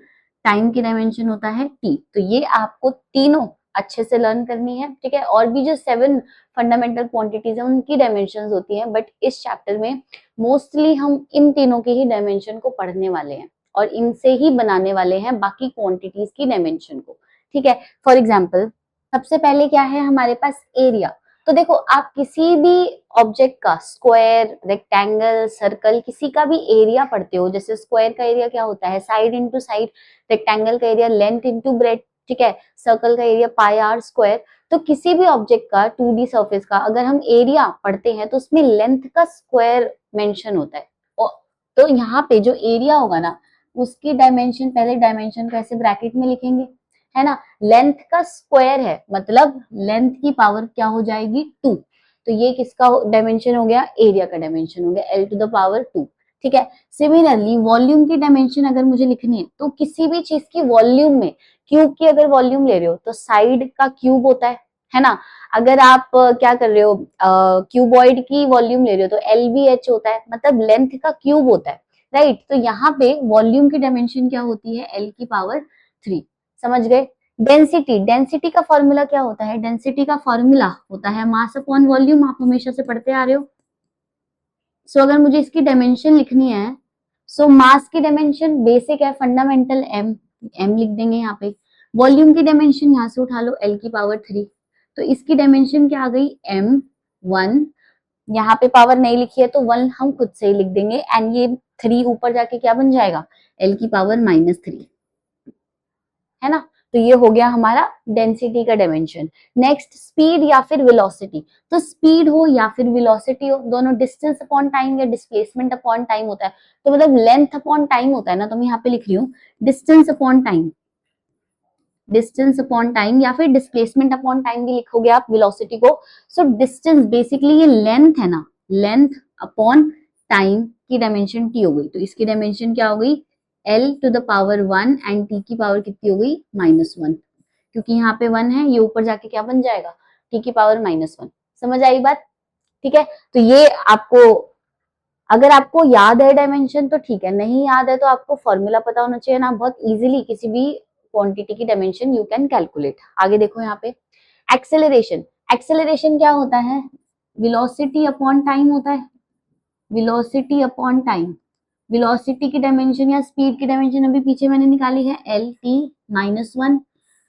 टाइम की डायमेंशन होता है t। तो ये आपको तीनों अच्छे से लर्न करनी है। ठीक है, और भी जो 7 फंडामेंटल क्वांटिटीज है उनकी डायमेंशंस होती हैं, बट इस चैप्टर में मोस्टली हम इन तीनों की ही डायमेंशन को पढ़ने वाले हैं और इनसे ही बनाने वाले हैं बाकी क्वांटिटीज की डायमेंशन को। ठीक है, फॉर एग्जांपल सबसे पहले क्या है हमारे पास, एरिया। तो देखो आप किसी भी ऑब्जेक्ट का, स्क्वायर, रेक्टेंगल, सर्कल, किसी का भी एरिया पढ़ते हो। जैसे स्क्वायर का एरिया क्या होता है, साइड इंटू साइड, रेक्टेंगल का एरिया लेंथ इंटू ब्रेथ, ठीक है, सर्कल का एरिया पाई आर स्क्वायर। तो किसी भी ऑब्जेक्ट का 2D सरफेस का अगर हम एरिया पढ़ते हैं तो उसमें लेंथ का स्क्वायर मेंशन होता है। तो यहाँ पे जो एरिया होगा ना उसकी डायमेंशन, पहले डायमेंशन को ऐसे ब्रैकेट में लिखेंगे, है ना। लेंथ का स्क्वायर है मतलब लेंथ की पावर क्या हो जाएगी, 2। तो ये किसका डायमेंशन हो गया, एरिया का डायमेंशन हो गया, l टू द पावर 2। ठीक है, सिमिलरली वॉल्यूम की डायमेंशन अगर मुझे लिखनी है तो किसी भी चीज की वॉल्यूम में, क्यूब की अगर वॉल्यूम ले रहे हो तो साइड का क्यूब होता है ना। अगर आप क्या कर रहे हो, क्यूबॉइड की वॉल्यूम ले रहे हो तो LBH होता है, मतलब लेंथ का क्यूब होता है, राइट। तो यहाँ पे वॉल्यूम की डायमेंशन क्या होती है, L की पावर 3। समझ गए। डेंसिटी, डेंसिटी का फॉर्मूला क्या होता है, डेंसिटी का फॉर्मूला होता है मास अपॉन वॉल्यूम, आप हमेशा से पढ़ते आ रहे हो। सो अगर मुझे इसकी डायमेंशन लिखनी है, सो मास की डायमेंशन बेसिक है, फंडामेंटल m लिख देंगे यहाँ पे। वॉल्यूम की डायमेंशन यहाँ से उठा लो, L की पावर 3। तो इसकी डायमेंशन क्या आ गई, m1। यहाँ पे पावर नहीं लिखी है तो 1 हम खुद से ही लिख देंगे, एंड ये 3 ऊपर जाके क्या बन जाएगा, L की पावर -3, है ना। तो ये हो गया हमारा डेंसिटी का डायमेंशन। नेक्स्ट स्पीड या फिर वेलोसिटी। तो स्पीड हो या फिर वेलोसिटी हो, दोनों डिस्टेंस अपॉन टाइम या डिस्प्लेसमेंट अपॉन टाइम होता है। तो मतलब लेंथ अपॉन टाइम होता है ना, तो मैं यहाँ पे लिख रही हूँ distance upon time. Distance upon time, या फिर डिस्प्लेसमेंट अपॉन टाइम भी लिखोगे आप वेलोसिटी को। सो डिस्टेंस बेसिकली ये लेंथ है ना, लेंथ अपॉन टाइम की डायमेंशन टी हो गई, तो इसकी डायमेंशन क्या हो गई l to the power 1 and t की पावर कितनी हो गई -1, क्योंकि यहाँ पे 1 है, ये ऊपर जाके क्या बन जाएगा t की पावर -1। समझ आई बात? ठीक है, तो ये आपको, अगर आपको याद है डायमेंशन तो ठीक है, नहीं याद है तो आपको फॉर्मूला पता होना चाहिए ना, बहुत इजीली किसी भी क्वांटिटी की डायमेंशन यू कैन कैलकुलेट। आगे देखो यहाँ पे एक्सेलरेशन, एक्सेलरेशन क्या होता है, वेलोसिटी अपॉन टाइम होता है, वेलोसिटी अपॉन टाइम। वेलोसिटी की डायमेंशन या स्पीड की डायमेंशन अभी पीछे मैंने निकाली है एल टी -1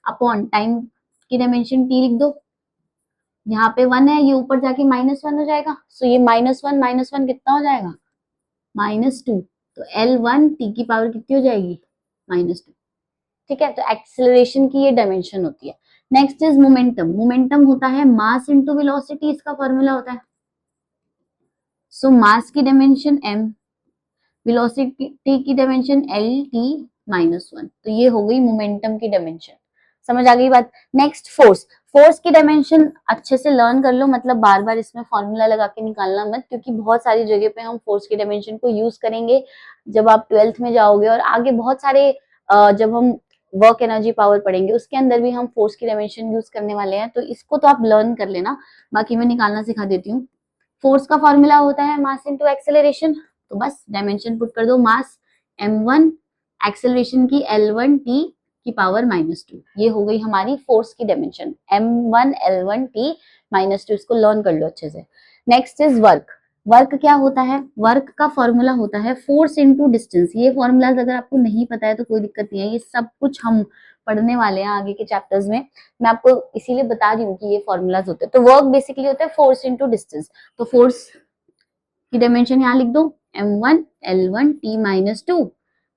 अपॉन टाइम की डायमेंशन टी लिख दो, यहाँ पे 1 है, ये ऊपर जाके -1 हो जाएगा, सो ये -1 कितना हो जाएगा -2, तो L1 t की पावर कितनी हो जाएगी -2। ठीक है, तो एक्सेलरेशन की ये डायमेंशन होती है। नेक्स्ट इज मोमेंटम, मोमेंटम होता है मास इनटू वेलोसिटी, इसका फॉर्मूला होता है। सो मास की डायमेंशन m, वेलोसिटी की डायमेंशन L t-1, तो ये हो गई मोमेंटम की डायमेंशन। समझ आ गई बात? नेक्स्ट फोर्स, फोर्स की डायमेंशन अच्छे से लर्न कर लो, मतलब बार बार इसमें फॉर्मूला लगा के निकालना मत, क्योंकि बहुत सारी जगह पे हम फोर्स की डायमेंशन को यूज करेंगे जब आप 12th में जाओगे, और आगे बहुत सारे जब हम वर्क एनर्जी पावर पढ़ेंगे उसके अंदर भी हम फोर्स की डायमेंशन यूज करने वाले हैं, तो इसको तो आप लर्न कर लेना, बाकी मैं निकालना सिखा देती हूँ। फोर्स का फॉर्मूला होता है मास इनटू एक्सेलरेशन, तो बस डायमेंशन पुट कर दो, मास m1, एक्सेलरेशन की L1 t की पावर -2, ये हो गई हमारी फोर्स की डायमेंशन m1 L1 t -2, इसको लर्न कर लो अच्छे से। नेक्स्ट इज वर्क, वर्क क्या होता है, वर्क का फॉर्मूला होता है फोर्स इनटू डिस्टेंस। ये फॉर्मूलाज अगर आपको नहीं पता है तो कोई दिक्कत नहीं है, ये सब कुछ हम पढ़ने वाले हैं आगे के चैप्टर्स में, मैं आपको इसीलिए बता रही हूँ कि ये फॉर्मूलाज होते हैं। तो वर्क बेसिकली होता है फोर्स इनटू डिस्टेंस, तो फोर्स की डायमेंशन यहाँ लिख दो m1 L1 t-2,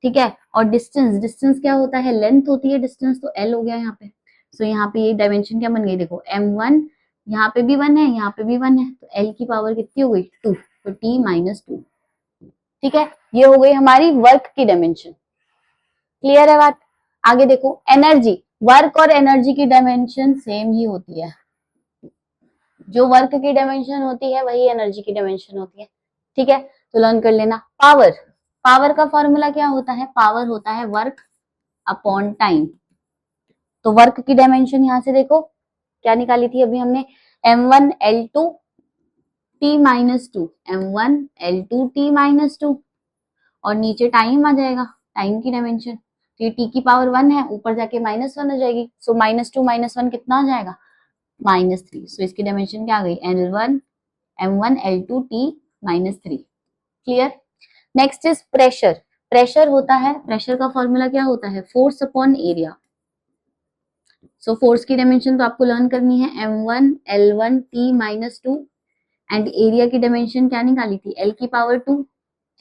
ठीक है, और डिस्टेंस, डिस्टेंस क्या होता है, लेंथ होती है डिस्टेंस, तो l हो गया यहाँ पे। सो यहाँ पे ये डायमेंशन क्या बन गई, देखो m1, यहाँ पे भी 1 है, यहाँ पे भी 1 है, तो l की पावर कितनी हो गई 2, तो t-2। ठीक है, ये हो गई हमारी वर्क की डायमेंशन। क्लियर है बात? आगे देखो एनर्जी, वर्क और एनर्जी की डायमेंशन सेम ही होती है, जो वर्क की डायमेंशन होती है वही एनर्जी की डायमेंशन होती है। ठीक है, तो लर्न कर लेना। पावर, पावर का फॉर्मूला क्या होता है, पावर होता है वर्क अपॉन टाइम। तो वर्क की डायमेंशन यहां से देखो क्या निकाली थी अभी हमने, m1 L2 t-2, m1 L2 t-2, और नीचे टाइम आ जाएगा, टाइम की डायमेंशन, तो ये t की पावर 1 है, ऊपर जाके -1 हो जाएगी, सो -2 -1 कितना हो जाएगा -3, सो इसकी डायमेंशन क्या आ गई L1 m1 L2 t-3। Clear? Next is pressure, pressure होता है, प्रेशर का फॉर्मूला क्या होता है, force upon area. So force की डायमेंशन तो आपको लर्न करनी है m1 L1 t-2, and area की डायमेंशन क्या निकाली थी l की पावर 2।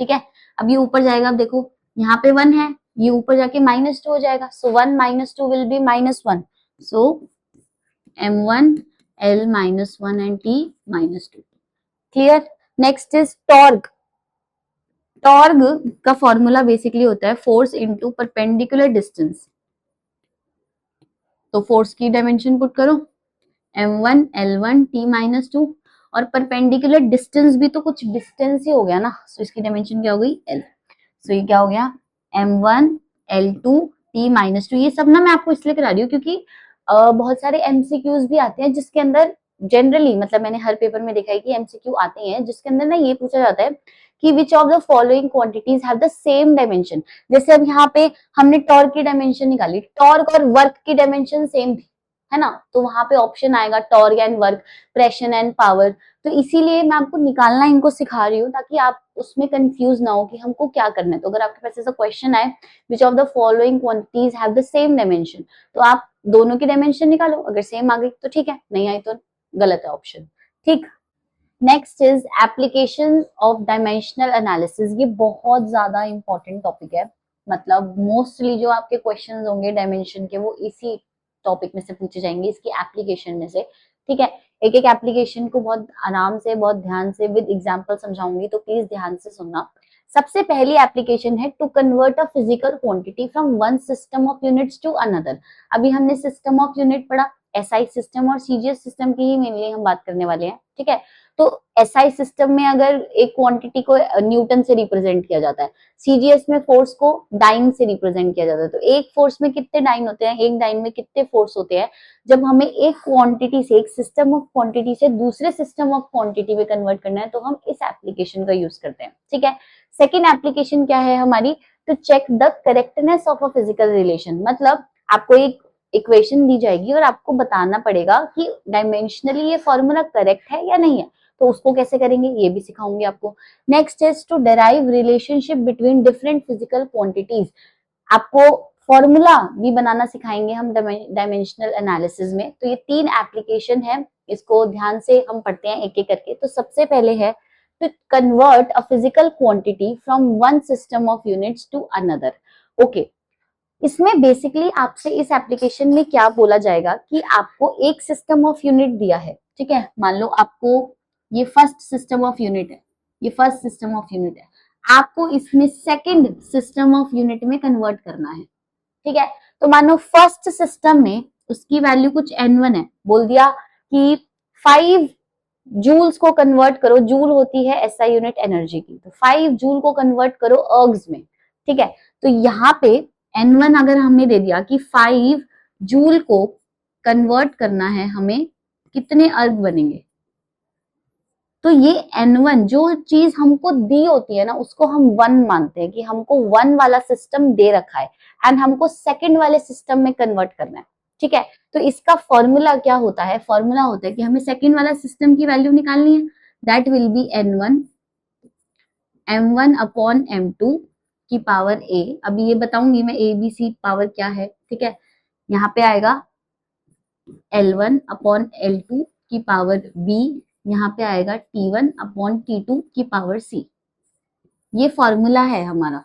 ठीक है, अब ये ऊपर जाएगा, अब देखो यहाँ पे 1 है, ये ऊपर जाके -2 हो जाएगा, सो 1 -2 will be -1, so m1 L -1 and t-2। Clear? Next is torque, torque का फॉर्मूला बेसिकली होता है फोर्स इनटू परपेंडिकुलर डिस्टेंस। तो फोर्स की डायमेंशन पुट करो m1 L1 t-2, और परपेंडिकुलर डिस्टेंस भी तो कुछ डिस्टेंस ही हो गया ना, सो इसकी डायमेंशन क्या हो गई l, सो ये क्या हो गया m1 L2 t-2। ये सब ना मैं आपको इसलिए करा रही हूँ क्योंकि बहुत सारे एमसीक्यूज भी आते हैं जिसके अंदर जनरली, मतलब मैंने हर पेपर में देखा है कि एमसीक्यू आते हैं जिसके अंदर ना ये पूछा जाता है कि which of the following quantities have the same dimension. जैसे अब यहाँ पे हमने टॉर्क की डायमेंशन निकाली, टॉर्क और वर्क की डायमेंशन सेम थी, है ना, तो वहां पे ऑप्शन आएगा torque and work, pressure and power. तो इसीलिए मैं आपको निकालना इनको सिखा रही हूँ ताकि आप उसमें कंफ्यूज ना हो कि हमको क्या करना है। तो अगर आपके पास ऐसा क्वेश्चन आए which of the following quantities have the same dimension, तो आप दोनों की डायमेंशन निकालो, अगर सेम आ गई तो ठीक है, नहीं आई तो गलत है ऑप्शन। ठीक, next is application of dimensional analysis. ये बहुत ज्यादा इंपॉर्टेंट टॉपिक है, मतलब मोस्टली जो आपके क्वेश्चंस होंगे डायमेंशन के वो इसी टॉपिक में से पूछे जाएंगे, इसकी एप्लीकेशन में से। ठीक है, एक एक एप्लीकेशन को बहुत आराम से, बहुत ध्यान से विद एग्जांपल समझाऊंगी, तो प्लीज ध्यान से सुनना। सबसे पहली एप्लीकेशन है to convert a physical quantity from one system of units to another. अभी हमने सिस्टम ऑफ यूनिट पढ़ा, एसआई सिस्टम और सीजीएस सिस्टम की ही मेनली हम बात करने वाले हैं, ठीक है। तो एसआई सिस्टम में अगर एक क्वांटिटी को न्यूटन से रिप्रेजेंट किया जाता है, सीजीएस में फोर्स को डाइन से रिप्रेजेंट किया जाता है। तो एक फोर्स में कितने डाइन होते हैं, एक डाइन में कितने फोर्स होते हैं। जब हमें एक क्वांटिटी से, एक सिस्टम ऑफ क्वांटिटी से दूसरे सिस्टम ऑफ क्वांटिटी में कन्वर्ट करना है तो हम इस एप्लीकेशन का यूज करते हैं, ठीक है। सेकेंड एप्लीकेशन क्या है हमारी, to check the correctness of a physical relation. मतलब आपको एक इक्वेशन दी जाएगी और आपको बताना पड़ेगा कि डायमेंशनली ये फॉर्मूला करेक्ट है या नहीं है। तो उसको कैसे करेंगे ये भी सिखाऊंगी आपको। Next is to derive relationship between different physical quantities. आपको फॉर्मूला भी बनाना सिखाएंगे हम डायमेंशनल एनालिसिस में। तो ये 3 एप्लीकेशन है, इसको ध्यान से हम पढ़ते हैं एक एक करके। तो सबसे पहले है to convert a physical quantity from one system of units to another. Okay, इसमें बेसिकली आपसे इस एप्लीकेशन में क्या बोला जाएगा कि आपको एक सिस्टम ऑफ यूनिट दिया है, ठीक है। मान लो आपको ये फर्स्ट सिस्टम ऑफ यूनिट है, ये फर्स्ट सिस्टम ऑफ यूनिट है, आपको इसमें सेकंड सिस्टम ऑफ यूनिट में कन्वर्ट करना है, ठीक है। तो मानो फर्स्ट सिस्टम में उसकी वैल्यू कुछ n1 है, बोल दिया कि 5 जूल्स को कन्वर्ट करो, जूल होती है एसआई यूनिट एनर्जी की, तो 5 जूल को कन्वर्ट करो अर्ग्स में, ठीक है। तो यहाँ पे n1 अगर हमने दे दिया कि 5 जूल को कन्वर्ट करना है हमें, कितने अर्ग बनेंगे। तो ये n1 जो चीज हमको दी होती है ना, उसको हम 1 मानते हैं कि हमको 1 वाला सिस्टम दे रखा है एंड हमको सेकंड वाले सिस्टम में कन्वर्ट करना है, ठीक है। तो इसका फॉर्मूला क्या होता है, फॉर्मूला होता है कि हमें सेकंड वाला सिस्टम की वैल्यू निकालनी है, that will be n1 m1 upon m2 की पावर a। अभी ये बताऊंगी मैं a b c पावर क्या है, ठीक है। यहाँ पे आएगा L1 अपॉन L2 की पावर b, यहाँ पे आएगा T1 अपॉन T2 की पावर c। ये फॉर्मूला है हमारा,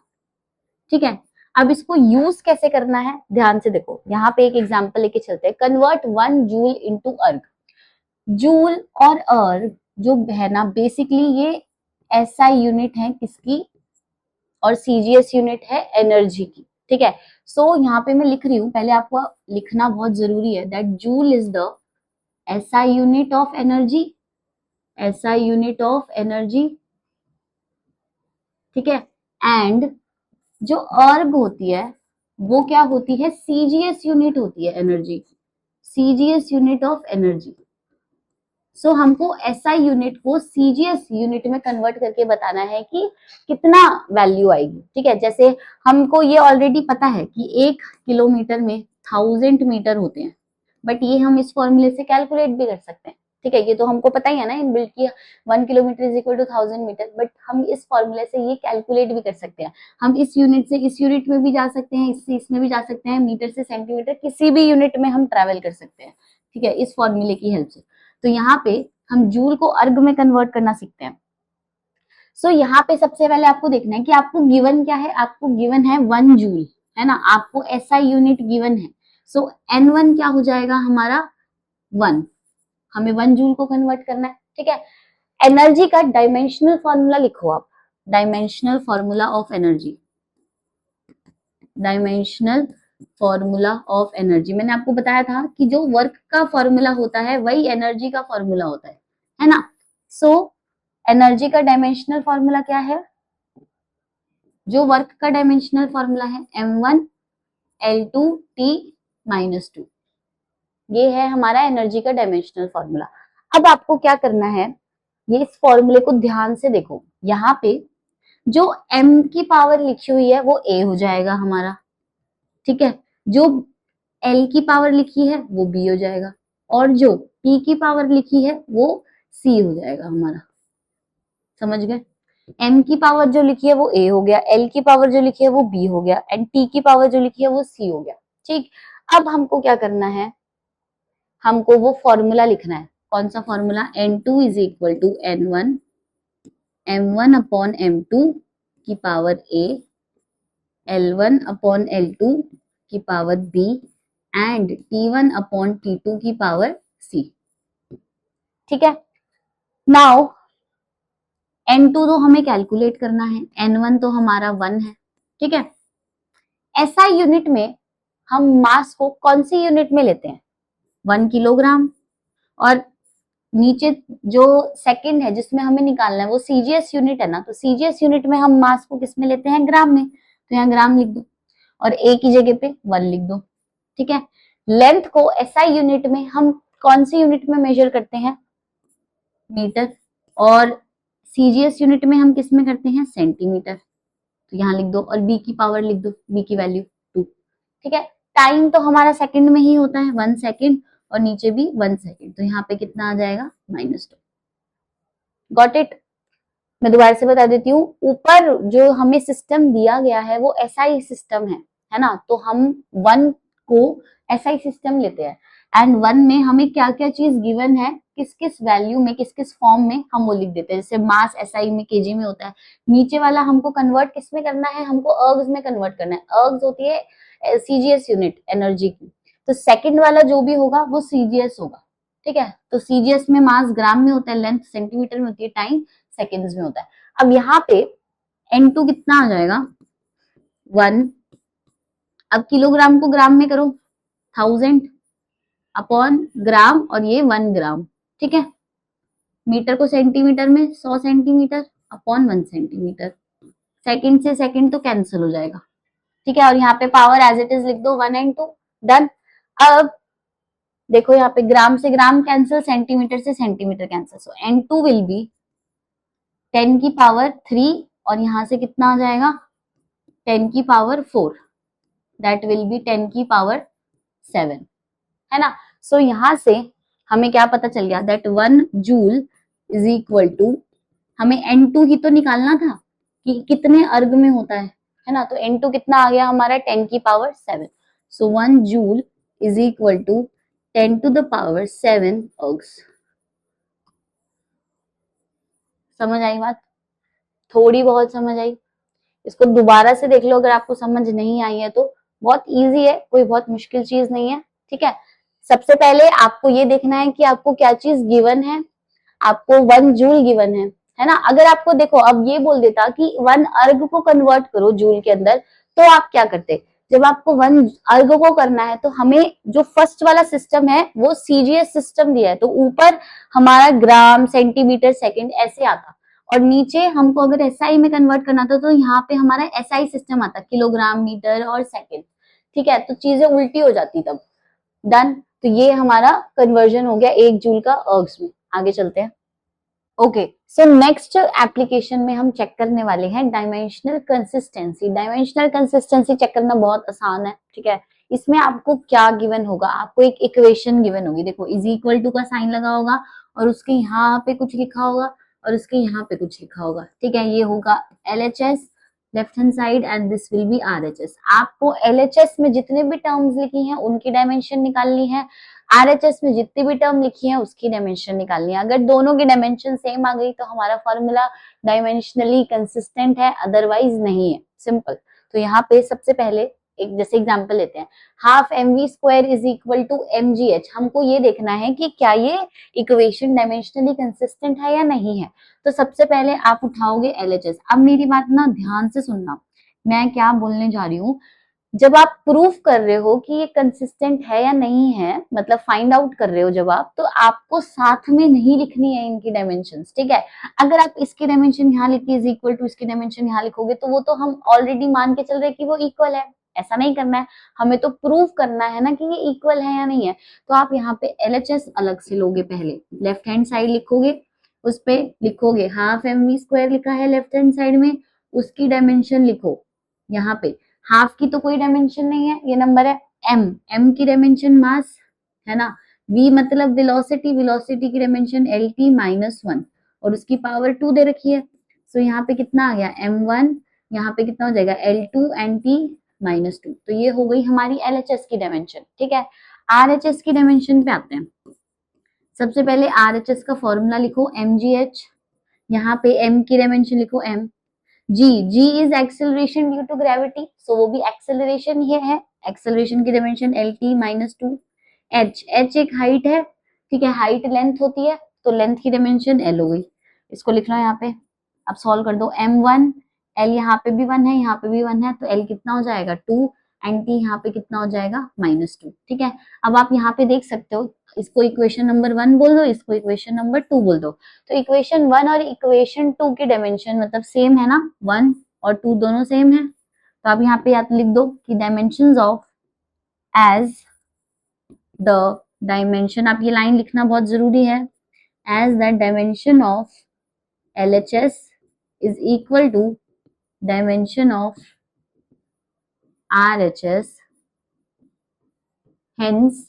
ठीक है। अब इसको यूज कैसे करना है ध्यान से देखो, यहाँ पे एक एग्जांपल लेके चलते हैं। कन्वर्ट 1 जूल इनटू अर्ग। जूल और अर्ग जो है ना, बेसिकली ये एसआई यूनिट है किसकी, और सीजीएस यूनिट है एनर्जी की, ठीक है। सो यहाँ पे मैं लिख रही हूँ, पहले आपको लिखना बहुत जरूरी है that joule is the SI unit of energy, SI unit of energy, ठीक है। एंड जो अर्ग होती है वो क्या होती है, सीजीएस यूनिट होती है energy, CGS unit of energy. So हमको एसआई यूनिट को सीजीएस यूनिट में कन्वर्ट करके बताना है कि कितना वैल्यू आएगी, ठीक है। जैसे हमको ये ऑलरेडी पता है कि 1 किलोमीटर में 1000 मीटर होते हैं, बट ये हम इस फॉर्मूले से कैलकुलेट भी कर सकते हैं, ठीक है। ये तो हमको पता ही है ना इनबिल्ट की 1 kilometre is equal to 1000 metre, but हम इस फॉर्मूले से ये कैलकुलेट भी कर सकते हैं। हम इस यूनिट से इस यूनिट में भी जा सकते हैं, इससे इसमें भी जा सकते हैं, मीटर से सेंटीमीटर, किसी भी यूनिट में हम ट्रेवल कर सकते हैं, ठीक है, इस फॉर्मूले की हेल्प से। तो यहाँ पे हम जूल को अर्ग में कन्वर्ट करना सीखते हैं। सो यहाँ पे सबसे पहले आपको देखना है कि आपको गिवन क्या है, आपको गिवन है 1 जूल, है ना, आपको एसआई यूनिट गिवन है। सो n1 क्या हो जाएगा हमारा 1, हमें 1 जूल को कन्वर्ट करना है, ठीक है। एनर्जी का डायमेंशनल फॉर्मूला लिखो आप, dimensional formula of energy, dimensional formula of energy. मैंने आपको बताया था कि जो वर्क का फॉर्मूला होता है वही एनर्जी का फॉर्मूला होता है ना। सो एनर्जी का डायमेंशनल फॉर्मूला क्या है, जो वर्क का डायमेंशनल फॉर्मूला है m1 L2 T माइनस 2, ये है हमारा एनर्जी का डायमेंशनल फॉर्मूला। अब आपको क्या करना है, ये इस फॉर्मूले को ध्यान से देखो, यहाँ पे जो m की पावर लिखी हुई है वो a हो जाएगा हमारा, ठीक है। जो l की पावर लिखी है वो b हो जाएगा, और जो t की पावर लिखी है वो c हो जाएगा हमारा, समझ गए। m की पावर जो लिखी है वो a हो गया, l की पावर जो लिखी है वो b हो गया, एंड t की पावर जो लिखी है वो c हो गया, ठीक। अब हमको क्या करना है, हमको वो फॉर्मूला लिखना है, कौन सा formula, n2 is equal to n1 m1 upon m2 की power a, L1 upon L2 की power b and T1 upon T2 की पावर c, ठीक है। नाउ n2 तो हमें कैलकुलेट करना है, n1 तो हमारा 1 है, ठीक है। SI यूनिट में हम मास को कौन सी यूनिट में लेते हैं, 1 किलोग्राम, और नीचे जो सेकंड है जिसमें हमें निकालना है वो CGS यूनिट है ना, तो CGS यूनिट में हम मास को किस में लेते हैं, ग्राम में, तो यहाँ ग्राम लिख दो और A की जगह पे 1 लिख दो, ठीक है। लेंथ को SI यूनिट में हम कौन सी यूनिट में मेजर करते हैं, मीटर, और CGS यूनिट में हम किस में करते हैं, सेंटीमीटर, तो यहाँ लिख दो और B की पावर लिख दो, B की वैल्यू 2, ठीक है। टाइम तो हमारा सेकंड में ही होता है, 1 सेकंड, और नीचे भी 1 सेकंड, तो यहाँ पे कितना आ जाएगा, -2। Got it. मैं दोबारा से बता देती हूँ, ऊपर जो हमें सिस्टम दिया गया है वो SI सिस्टम है ना, तो हम 1 को SI सिस्टम लेते हैं, एंड 1 में हमें क्या क्या चीज गिवन है, किस किस वैल्यू में, किस किस फॉर्म में हम वो लिख देते हैं, जैसे मास SI में kg में होता है, नीचे वाला हमको कन्वर्ट किस में करना है, हमको अर्ग्स में कन्वर्ट करना है, अर्ग्स होती है CGS यूनिट एनर्जी की, तो सेकंड वाला जो भी होगा वो CGS होगा, ठीक है। तो CGS में मास ग्राम में होता है, लेंथ सेंटीमीटर में होती है, टाइम सेकेंड्स में होता है। अब यहाँ पे n2 कितना आ जाएगा, 1, अब किलोग्राम को ग्राम में करो, 1000 अपॉन ग्राम, और ये 1 ग्राम, ठीक है। मीटर को सेंटीमीटर में 100 सेंटीमीटर अपॉन 1 सेंटीमीटर, सेकंड से सेकंड तो कैंसिल हो जाएगा, ठीक है, और यहाँ पे पावर एज इट इज लिख दो, 1 and 2, डन। अब देखो यहाँ पे ग्राम से ग्राम कैंसिल, सेंटीमीटर से centimetre cancel, so n2 will be 10 की पावर 3, और यहां से कितना आ जाएगा, 10 की पावर 4, दैट विल बी 10 की पावर 7, है ना। सो यहां से हमें क्या पता चल गया, that 1 joule is equal to, हमें n2 ही तो निकालना था कि कितने अर्ग में होता है ना, तो n2 कितना आ गया हमारा, 10 की power 7, so 1 joule is equal to 10 to the power 7 ergs. समझ आई बात, थोड़ी बहुत समझ आई, इसको दोबारा से देख लो अगर आपको समझ नहीं आई है तो, बहुत इजी है, कोई बहुत मुश्किल चीज नहीं है, ठीक है। सबसे पहले आपको ये देखना है कि आपको क्या चीज गिवन है, आपको 1 जूल गिवन है ना। अगर आपको देखो अब ये बोल देता कि 1 अर्ग को कन्वर्ट करो जूल के अंदर, तो आप क्या करते, जब आपको 1 अर्ग को करना है तो हमें जो फर्स्ट वाला सिस्टम है वो CGS सिस्टम दिया है, तो ऊपर हमारा ग्राम सेंटीमीटर सेकंड ऐसे आता, और नीचे हमको अगर SI में कन्वर्ट करना था तो यहाँ पे हमारा SI सिस्टम आता, किलोग्राम, मीटर और सेकंड, ठीक है, तो चीजें उल्टी हो जाती तब। डन, तो ये हमारा कन्वर्जन हो गया 1 जूल का अर्ग्स में। आगे चलते हैं। ओके, सो नेक्स्ट एप्लीकेशन में हम चेक करने वाले हैं dimensional consistency. Dimensional consistency check करना बहुत आसान है, ठीक है। इसमें आपको क्या गिवन होगा, आपको एक इक्वेशन गिवन होगी, देखो इज इक्वल टू का साइन लगा होगा और उसके यहाँ पे कुछ लिखा होगा और उसके यहाँ पे कुछ लिखा होगा, ठीक है। ये होगा LHS left hand side and this will be RHS। आपको LHS में जितने भी टर्म्स लिखी हैं उनकी डायमेंशन निकालनी है, RHS में जितनी भी टर्म लिखी है उसकी डायमेंशन निकालनी है। अगर दोनों की डायमेंशन सेम आ गई तो हमारा फॉर्मूला डायमेंशनली कंसिस्टेंट है, अदरवाइज नहीं है, सिंपल। तो यहाँ पे सबसे पहले एक जैसे एग्जांपल लेते हैं, half mv² is equal to mgh। हमको ये देखना है कि क्या ये इक्वेशन डायमेंशनली कंसिस्टेंट है या नहीं है। तो सबसे पहले आप उठाओगे LHS। अब मेरी बात ना ध्यान से सुनना, मैं क्या बोलने जा रही हूँ। जब आप प्रूफ कर रहे हो कि ये कंसिस्टेंट है या नहीं है, मतलब फाइंड आउट कर रहे हो जब आप, तो आपको साथ में नहीं लिखनी है इनकी डायमेंशंस, ठीक है। अगर आप इसकी डायमेंशन यहाँ लिख के इज इक्वल टू इसकी डायमेंशन यहाँ लिखोगे तो वो तो हम ऑलरेडी मान के चल रहे हैं कि वो इक्वल है, ऐसा नहीं करना है, हमें तो प्रूफ करना है ना कि ये इक्वल है या नहीं है। तो आप यहाँ पे LHS अलग से लोगे, पहले लेफ्ट हैंड साइड लिखोगे, उस पे लिखोगे हाफ mv² लिखा है लेफ्ट हैंड साइड में, उसकी डायमेंशन लिखो। यहाँ पे हाफ की तो कोई डायमेंशन नहीं है, ये नंबर है m की डायमेंशन मास है ना, v मतलब वेलोसिटी, वेलोसिटी की डायमेंशन LT -1 और उसकी पावर 2 दे रखी है। सो यहाँ पे कितना आ गया m1, यहाँ पे कितना हो जाएगा L2 NT -2। तो ये हो गई हमारी LHS की डायमेंशन, ठीक है। RHS की डायमेंशन पे आते हैं। सबसे पहले RHS का फॉर्मूला लिखो mgh, यहाँ पे m की डायमेंशन लिखो m, g is acceleration due to gravity, so वो भी एक्सेलरेशन ही है, एक्सेलरेशन की डायमेंशन LT -2, h एक हाइट है, ठीक है, हाइट लेंथ होती है तो लेंथ की डायमेंशन L हो गई, इसको लिख लो यहाँ पे। अब सॉल्व कर दो, m1 l यहाँ पे भी 1 है, यहाँ पे भी 1 है, तो l कितना हो जाएगा 2 एंड t यहाँ पे कितना हो जाएगा -2। ठीक है, अब आप यहाँ पे देख सकते हो, इसको इक्वेशन नंबर 1 बोल दो, इसको इक्वेशन नंबर 2 बोल दो। तो इक्वेशन 1 और इक्वेशन 2 की डायमेंशन मतलब सेम है ना, 1 और 2 दोनों सेम है। तो आप यहाँ पे या तो लिख दो कि dimensions of as the dimension, आप ये लाइन लिखना बहुत जरूरी है, as the dimension of LHS is equal to dimension of RHS, hence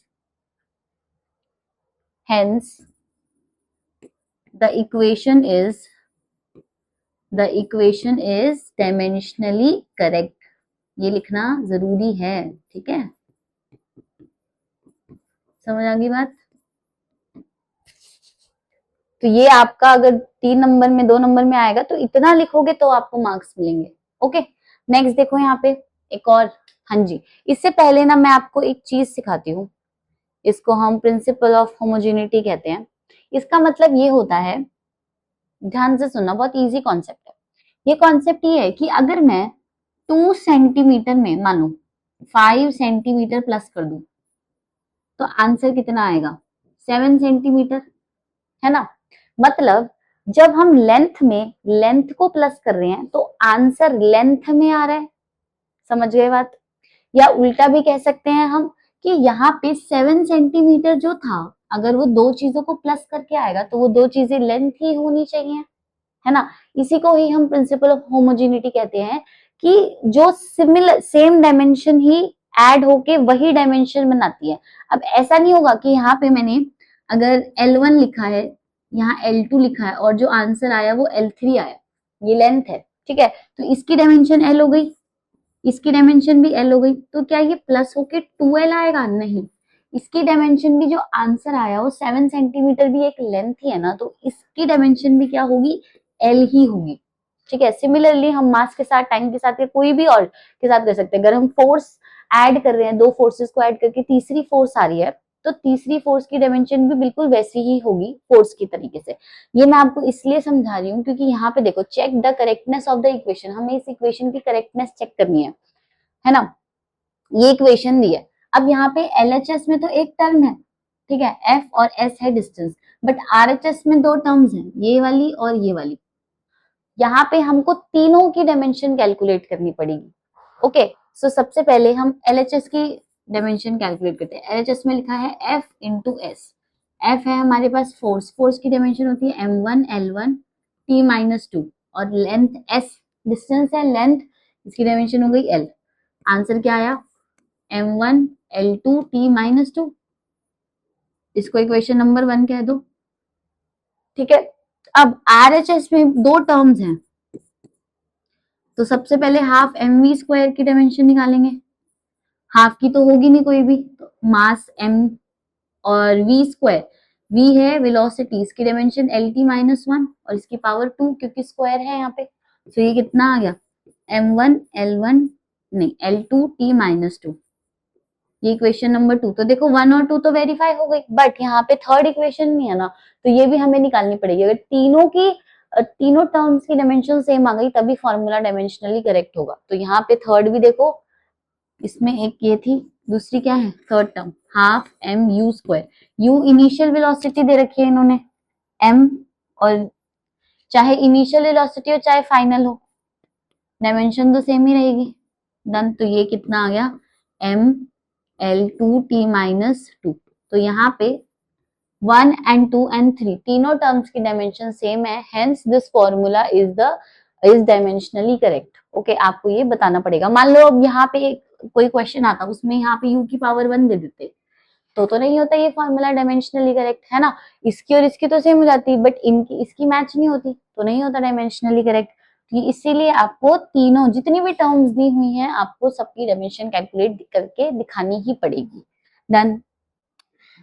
the equation is dimensionally correct। ये लिखना जरूरी है, ठीक है, समझ आ गई बात। तो ये आपका अगर 3 नंबर में 2 नंबर में आएगा तो इतना लिखोगे तो आपको मार्क्स मिलेंगे। ओके, नेक्स्ट देखो यहाँ पे एक और, हाँ जी, इससे पहले ना मैं आपको एक चीज सिखाती हूँ, इसको हम प्रिंसिपल ऑफ होमोजेनिटी कहते हैं। इसका मतलब ये होता है, ध्यान से सुनना, बहुत इजी कॉन्सेप्ट है। ये कॉन्सेप्ट ये है कि अगर मैं 2 सेंटीमीटर में मानो 5 सेंटीमीटर प्लस कर दूं तो आंसर कितना आएगा 7 सेंटीमीटर, है ना। मतलब जब हम लेंथ को प्लस कर रहे हैं तो आंसर लेंथ में आ रहा है, समझ गए बात। या उल्टा भी कह सकते हैं हम कि यहाँ पे 7 सेंटीमीटर जो था, अगर वो 2 चीजों को प्लस करके आएगा तो वो 2 चीजें लेंथ ही होनी चाहिए, है ना। इसी को ही हम प्रिंसिपल ऑफ होमोजेनिटी कहते हैं कि जो सिमिलर सेम डायमेंशन ही ऐड होके वही डायमेंशन बनाती है। अब ऐसा नहीं होगा कि यहाँ पे मैंने अगर L1 लिखा है, यहाँ L2 लिखा है और जो आंसर आया वो L3 आया, ये लेंथ है, ठीक है, तो इसकी डायमेंशन L हो गई, इसकी डायमेंशन भी L हो गई, तो क्या ये प्लस होके 2L आएगा? नहीं, इसकी डायमेंशन भी जो आंसर आया वो 7 सेंटीमीटर भी एक लेंथ ही है ना, तो इसकी डायमेंशन भी क्या होगी, L ही होगी, ठीक है। सिमिलरली हम मास के साथ, टाइम के साथ या कोई भी और के साथ कर सकते हैं। अगर हम फोर्स ऐड कर रहे हैं, 2 फोर्सेस को ऐड करके तीसरी फोर्स आ रही है, तो तीसरी फोर्स की डायमेंशन भी बिल्कुल वैसी ही होगी फोर्स की तरीके से। ये मैं आपको इसलिए समझा रही हूँ क्योंकि यहाँ पे देखो, check the correctness of the equation, हमें इस इक्वेशन की करेक्टनेस चेक करनी है ना। ये इक्वेशन दी है, अब यहाँ पे LHS में तो एक टर्म है, ठीक है, F और S है डिस्टेंस, बट RHS में 2 टर्म्स हैं, ये वाली और ये वाली। यहाँ पे हमको तीनों की डायमेंशन कैलकुलेट करनी पड़ेगी। ओके, सो सबसे पहले हम LHS की डायमेंशन कैलकुलेट करते हैं। LHS में लिखा है F इंटू एस। F है हमारे पास फोर्स की डायमेंशन होती है M1 L1 T-2 और लेंथ S डिस्टेंस है, लेंथ, इसकी डायमेंशन हो गई L। आंसर क्या आया M1 L2 T-2, इसको इक्वेशन नंबर 1 कह दो, ठीक है। अब RHS में 2 टर्म्स हैं, तो सबसे पहले हाफ mv² की डायमेंशन निकालेंगे। हाफ की तो होगी नहीं कोई भी, तो मास m और v², v है वेलोसिटी, इसकी डायमेंशन LT-1 और इसकी पावर 2 क्योंकि स्क्वायर है यहाँ पे, तो ये कितना आ गया M1 L1 नहीं L2 T-2, ये इक्वेशन नंबर 2। तो देखो 1 और 2 तो वेरीफाई हो गई, बट यहाँ पे थर्ड इक्वेशन नहीं है ना, तो ये भी हमें निकालनी पड़ेगी। अगर तीनों टर्म्स की डायमेंशन सेम आ गई तभी फॉर्मूला डायमेंशनली करेक्ट होगा। तो यहाँ पे थर्ड भी देखो, इसमें एक ये थी, दूसरी क्या है, third term half mu², u initial velocity दे रखी है इन्होंने, m, और चाहे इनिशियल वेलोसिटी हो चाहे फाइनल हो, डायमेंशन तो सेम ही रहेगी। डन, तो ये कितना आ गया m L2 T-2। तो यहाँ पे 1 and 2 and 3 तीनों टर्म्स की डायमेंशन सेम है, hence this formula is dimensionally correct. Okay, आपको ये बताना पड़ेगा। मान लो अब यहाँ पे कोई क्वेश्चन आता, उसमें यहाँ पे u की पावर 1 दे देते, तो नहीं होता ये फॉर्मूला डायमेंशनली करेक्ट, है ना। इसकी और इसकी तो सेम हो जाती, बट इनकी इसकी मैच नहीं होती, तो नहीं होता डायमेंशनली करेक्ट। इसीलिए आपको तीनों जितनी भी टर्म्स दी हुई हैं, आपको सबकी डायमेंशन कैलकुलेट करके दिखानी ही पड़ेगी। डन।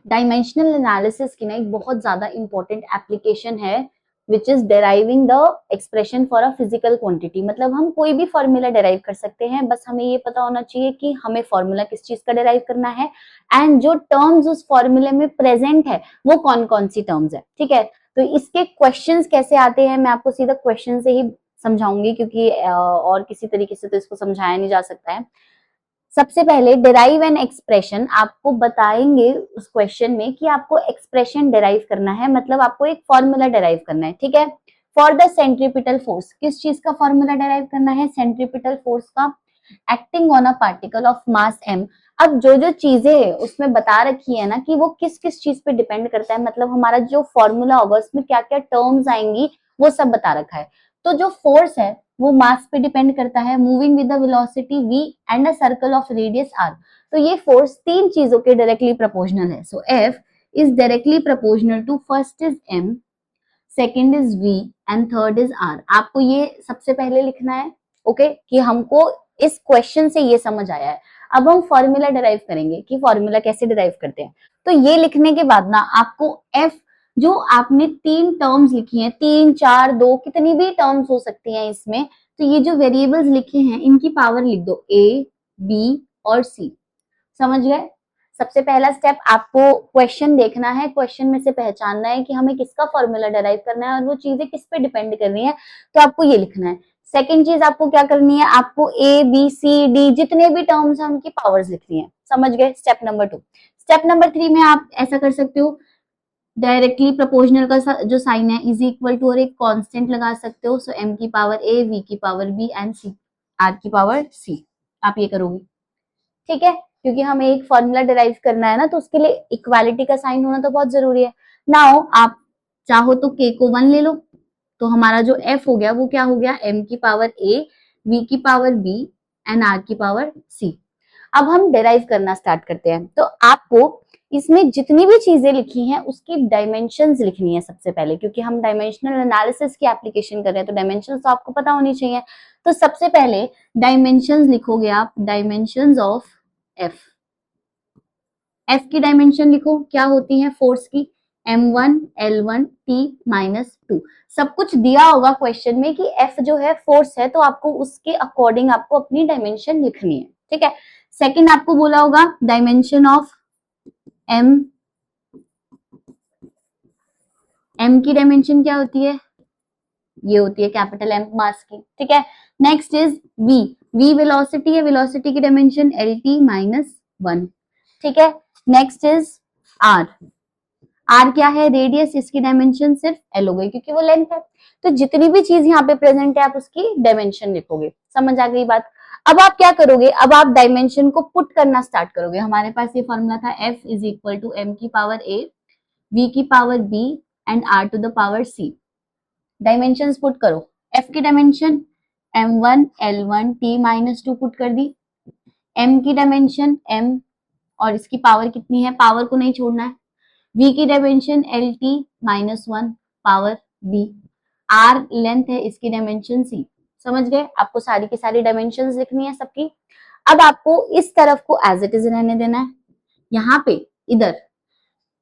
डायमेंशनल एनालिसिस की ना एक बहुत ज्यादा इंपॉर्टेंट एप्लीकेशन है, which is deriving the expression for a physical quantity. मतलब हम कोई भी फॉर्मूला डेराइव कर सकते हैं, बस हमें ये पता होना चाहिए कि हमें फॉर्मूला किस चीज का डेराइव करना है एंड जो टर्म्स उस फॉर्मूले में प्रेजेंट है वो कौन कौन सी टर्म्स है, ठीक है। तो इसके क्वेश्चंस कैसे आते हैं मैं आपको सीधा क्वेश्चन से ही समझाऊंगी, क्योंकि और किसी तरीके से तो इसको समझाया नहीं जा सकता है। सबसे पहले डिराइव एन एक्सप्रेशन, आपको बताएंगे उस क्वेश्चन में कि आपको एक्सप्रेशन डिराइव करना है, मतलब आपको एक फॉर्मूला डिराइव करना है, ठीक है। फॉर द सेंट्रीपिटल फोर्स, किस चीज का फॉर्मूला डिराइव करना है? सेंट्रीपिटल फोर्स का, acting on a particle of mass m। अब जो जो चीजें है उसमें बता रखी है ना कि वो किस किस चीज पे डिपेंड करता है, मतलब हमारा जो फॉर्मूला होगा उसमें क्या क्या टर्म्स आएंगी वो सब बता रखा है। तो जो फोर्स है वो मास पे डिपेंड करता है, moving with the velocity v and a circle of radius r। तो ये फोर्स तीन चीजों के डायरेक्टली प्रोपोर्शनल है। So F is directly proportional to first is m, second is v and third is r। आपको ये सबसे पहले लिखना है, ओके, कि हमको इस क्वेश्चन से ये समझ आया है। अब हम फॉर्मूला डिराइव करेंगे कि फॉर्मूला कैसे डिराइव करते हैं। तो ये लिखने के बाद ना आपको F, जो आपने तीन टर्म्स लिखी हैं, 3 4 2 कितनी भी टर्म्स हो सकती हैं इसमें, तो ये जो वेरिएबल्स लिखे हैं इनकी पावर लिख दो, A B और C। समझ गए? सबसे पहला स्टेप आपको क्वेश्चन देखना है, क्वेश्चन में से पहचानना है कि हमें किसका फॉर्मूला डिराइव करना है और वो चीजें किस पे डिपेंड कर रही हैं, तो आपको ये लिखना है। सेकंड चीज आपको क्या करनी है, आपको ए बी सी डी जितने भी टर्म्स हैं उनकी पावर्स लिखनी है। समझ गए? Step number 2। स्टेप नंबर 3 में आप ऐसा कर सकते हो, डायरेक्टली प्रोपोर्शनल का जो साइन है इज इक्वल टू और एक कांस्टेंट लगा सकते हो। सो m की पावर a, v की power b and c, r की पावर c। आप ये करोगे, ठीक है, क्योंकि हमें एक फॉर्मूला डिराइव करना है ना, तो उसके लिए इक्वालिटी का साइन होना तो बहुत जरूरी है। नाउ आप चाहो तो k को 1 ले लो, तो हमारा जो f हो गया वो क्या हो गया, m की पावर a, v की पावर b एंड r की पावर c। अब हम डिराइव करना स्टार्ट करते हैं। तो आपको इसमें जितनी भी चीजें लिखी हैं उसकी डायमेंशंस लिखनी है सबसे पहले, क्योंकि हम डायमेंशनल एनालिसिस की एप्लीकेशन कर रहे हैं, तो डायमेंशंस तो आपको पता होनी चाहिए। तो सबसे पहले डायमेंशंस लिखोगे आप, डायमेंशंस ऑफ एफ। एफ की डायमेंशन लिखो, क्या होती है फोर्स की, m1 l1 t माइनस 2। सब कुछ दिया होगा क्वेश्चन में कि एफ जो है फोर्स है, तो आपको उसके अकॉर्डिंग आपको अपनी डायमेंशन लिखनी है, ठीक है। सेकंड आपको बोला होगा डायमेंशन ऑफ m, m की डायमेंशन क्या होती है, ये होती है कैपिटल M मास की, ठीक है। Next is v, v velocity है, वेलोसिटी की डायमेंशन lt माइनस 1, ठीक है। नेक्स्ट इज r, r क्या है, रेडियस, इसकी डायमेंशन सिर्फ l हो गई क्योंकि वो लेंथ है। तो जितनी भी चीज यहाँ पे प्रेजेंट है आप उसकी डायमेंशन लिखोगे। समझ आ गई बात? अब आप क्या करोगे, अब आप डायमेंशन को पुट करना स्टार्ट करोगे। हमारे पास ये फॉर्मूला था F is equal to m की पावर a, v की power b and r to the power c। Dimensions put करो। F की dimension m1 l1 t minus 2 put कर दी, m की डायमेंशन m और इसकी पावर कितनी है, पावर को नहीं छोड़ना है, v की dimension lt minus 1 power b, r length है, इसकी डायमेंशन c। समझ गए? आपको सारी की सारी डायमेंशंस लिखनी है सबकी। अब आपको इस तरफ को एज इट इज रहने देना है। यहाँ पे इधर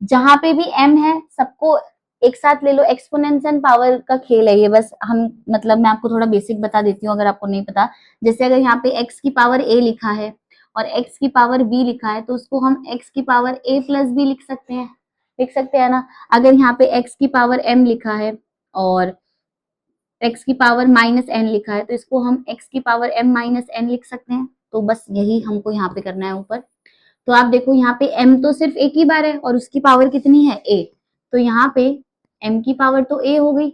जहां पे भी m है सबको एक साथ ले लो। एक्सपोनेंस एंड पावर का खेल है ये, बस हम मतलब मैं आपको थोड़ा बेसिक बता देती हूँ अगर आपको नहीं पता। जैसे अगर यहाँ पे x की पावर a लिखा है और x की पावर b लिखा है, तो उसको हम x की पावर a प्लस b लिख सकते हैं ना। अगर यहाँ पे x की पावर m लिखा है और x की पावर माइनस n लिखा है, तो इसको हम x की पावर m माइनस n लिख सकते हैं। तो बस यही हमको यहाँ पे करना है ऊपर। तो आप देखो यहाँ पे m तो सिर्फ एक ही बार है और उसकी पावर कितनी है, a। तो यहाँ पे m की पावर तो a हो गई,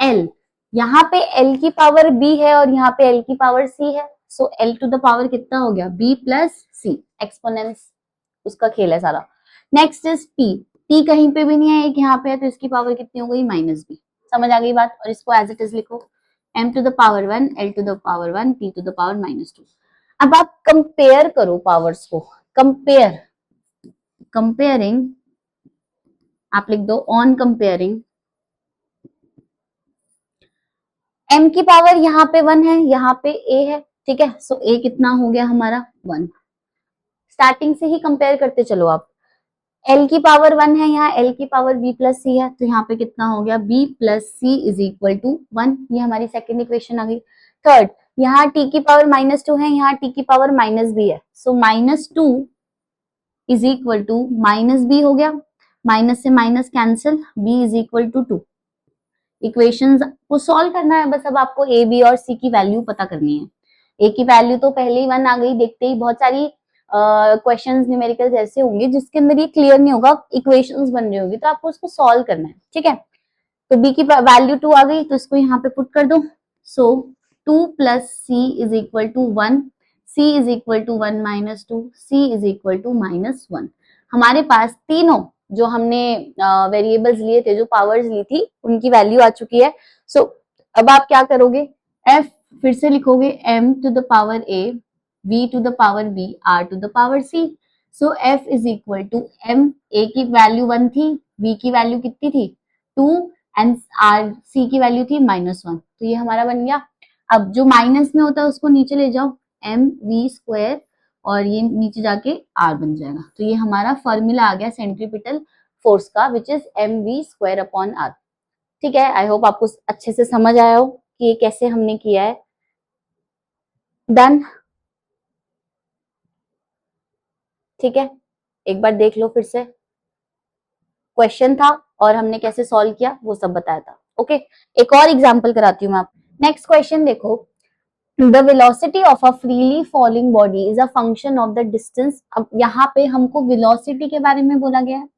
l, यहाँ पे l की पावर b है और यहाँ पे l की पावर c है। सो l टू द पावर कितना हो गया, b प्लस c। एक्सपोनेंस उसका खेल है सारा। नेक्स्ट इज p, t कहीं पे भी नहीं है, एक यहाँ पे है, तो इसकी पावर कितनी हो गई, माइनस b। समझ आ गई बात? और इसको एज इट इज लिखो, m to the power 1 l to the power 1 t to the power minus 2। अब आप कंपेयर करो पावर्स को, कंपेयरिंग आप लिख दो, ऑन कंपेयरिंग m की पावर यहाँ पे 1 है, यहाँ पे a है, ठीक है। सो a कितना हो गया हमारा 1। स्टार्टिंग से ही कंपेयर करते चलो आप। l की पावर 1 है, यहाँ l की पावर b प्लस c है, तो यहाँ पे कितना हो गया, b plus c is equal to 1। ये हमारी सेकेंड इक्वेशन आ गई। थर्ड, यहाँ t की पावर माइनस 2 है, यहाँ t की पावर माइनस b है, so minus 2 is equal to minus b हो गया। माइनस से minus cancel, b is equal to 2। Equations को सॉल्व करना है बस, अब आपको a b और c की वैल्यू पता करनी है। a की वैल्यू तो पहले ही 1 आ गई, देखते ही बहुत सारी क्वेश्चंस न्यूमेरिकल्स ऐसे होंगे जिसके अंदर ये क्लियर नहीं होगा, इक्वेशंस बन रही होगी, तो आपको उसको सॉल्व करना है, ठीक है। तो b की वैल्यू 2 आ गई, तो इसको यहाँ पे पुट कर दो। So 2 plus c is equal to 1, c is equal to 1 minus 2, c is equal to minus 1। हमारे पास तीनों जो हमने वेरिएबल्स लिए थे, जो पावर्स ली थी, उनकी वैल्यू आ चुकी है। सो अब आप क्या करोगे, f फिर से लिखोगे m to the power a, v to the power b, r to the power c। So f is equal to m, a की वैल्यू 1 थी, v की वैल्यू कितनी थी 2, एंड आर सी की वैल्यू थी -1, तो ये हमारा बन गया। अब जो माइनस में होता है उसको नीचे ले जाओ, एम वी स्क्वायर, और ये नीचे जाके आर बन जाएगा। तो ये हमारा फॉर्मूला आ गया सेंट्रीपिटल फोर्स का, which is M V square upon R. ठीक है, आई होप आपको अच्छे से समझ आया हो कि ये कैसे हमने किया है। डन, ठीक है, एक बार देख लो फिर से, क्वेश्चन था और हमने कैसे सॉल्व किया वो सब बताया था। ओके, एक और एग्जांपल कराती हूँ मैं आपको। नेक्स्ट क्वेश्चन देखो, the velocity of a freely falling body is a function of the distance. अब यहाँ पे हमको वेलोसिटी के बारे में बोला गया है,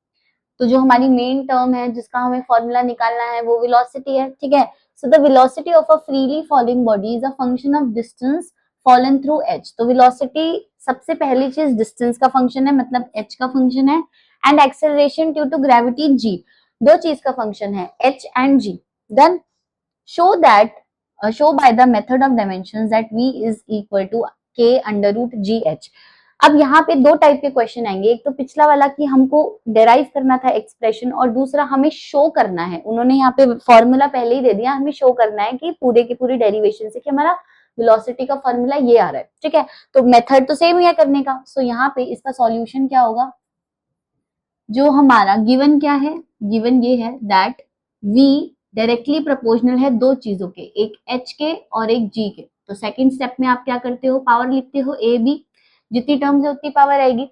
तो जो हमारी मेन टर्म है जिसका हमें फॉर्मूला निकालना है वो वेलोसिटी है, ठीक है। So the velocity of a freely falling body is a function of distance fallen through H. तो वेलोसिटी सबसे पहली चीज डिस्टेंस का फंक्शन है, मतलब एच का फंक्शन है, and acceleration due to gravity g, दो चीज का फंक्शन है, h and g. Then show that show by the method of dimensions that v is equal to k under root gh। अब यहाँ पे दो टाइप के क्वेश्चन आएंगे, एक तो पिछला वाला कि हमको डेराइव करना था एक्सप्रेशन, और दूसरा हमें शो करना है। उन्होंने यहाँ पे फॉर्मूला पहले ही दे दिया, हमें शो करना है कि पूरे की पूरी डेरिवेशन से कि हमारा वेलोसिटी का फॉर्मूला ये आ रहा है, ठीक है। तो मेथड तो सेम ही है करने का। सो यहाँ पे इसका सॉल्यूशन क्या होगा, जो हमारा गिवन क्या है, गिवन ये है दैट v डायरेक्टली प्रोपोर्शनल है दो चीजों के, एक h के और एक g के। तो सेकंड स्टेप में आप क्या करते हो, पावर लिखते हो a b, जितनी टर्म्स है उतनी पावर आएगी,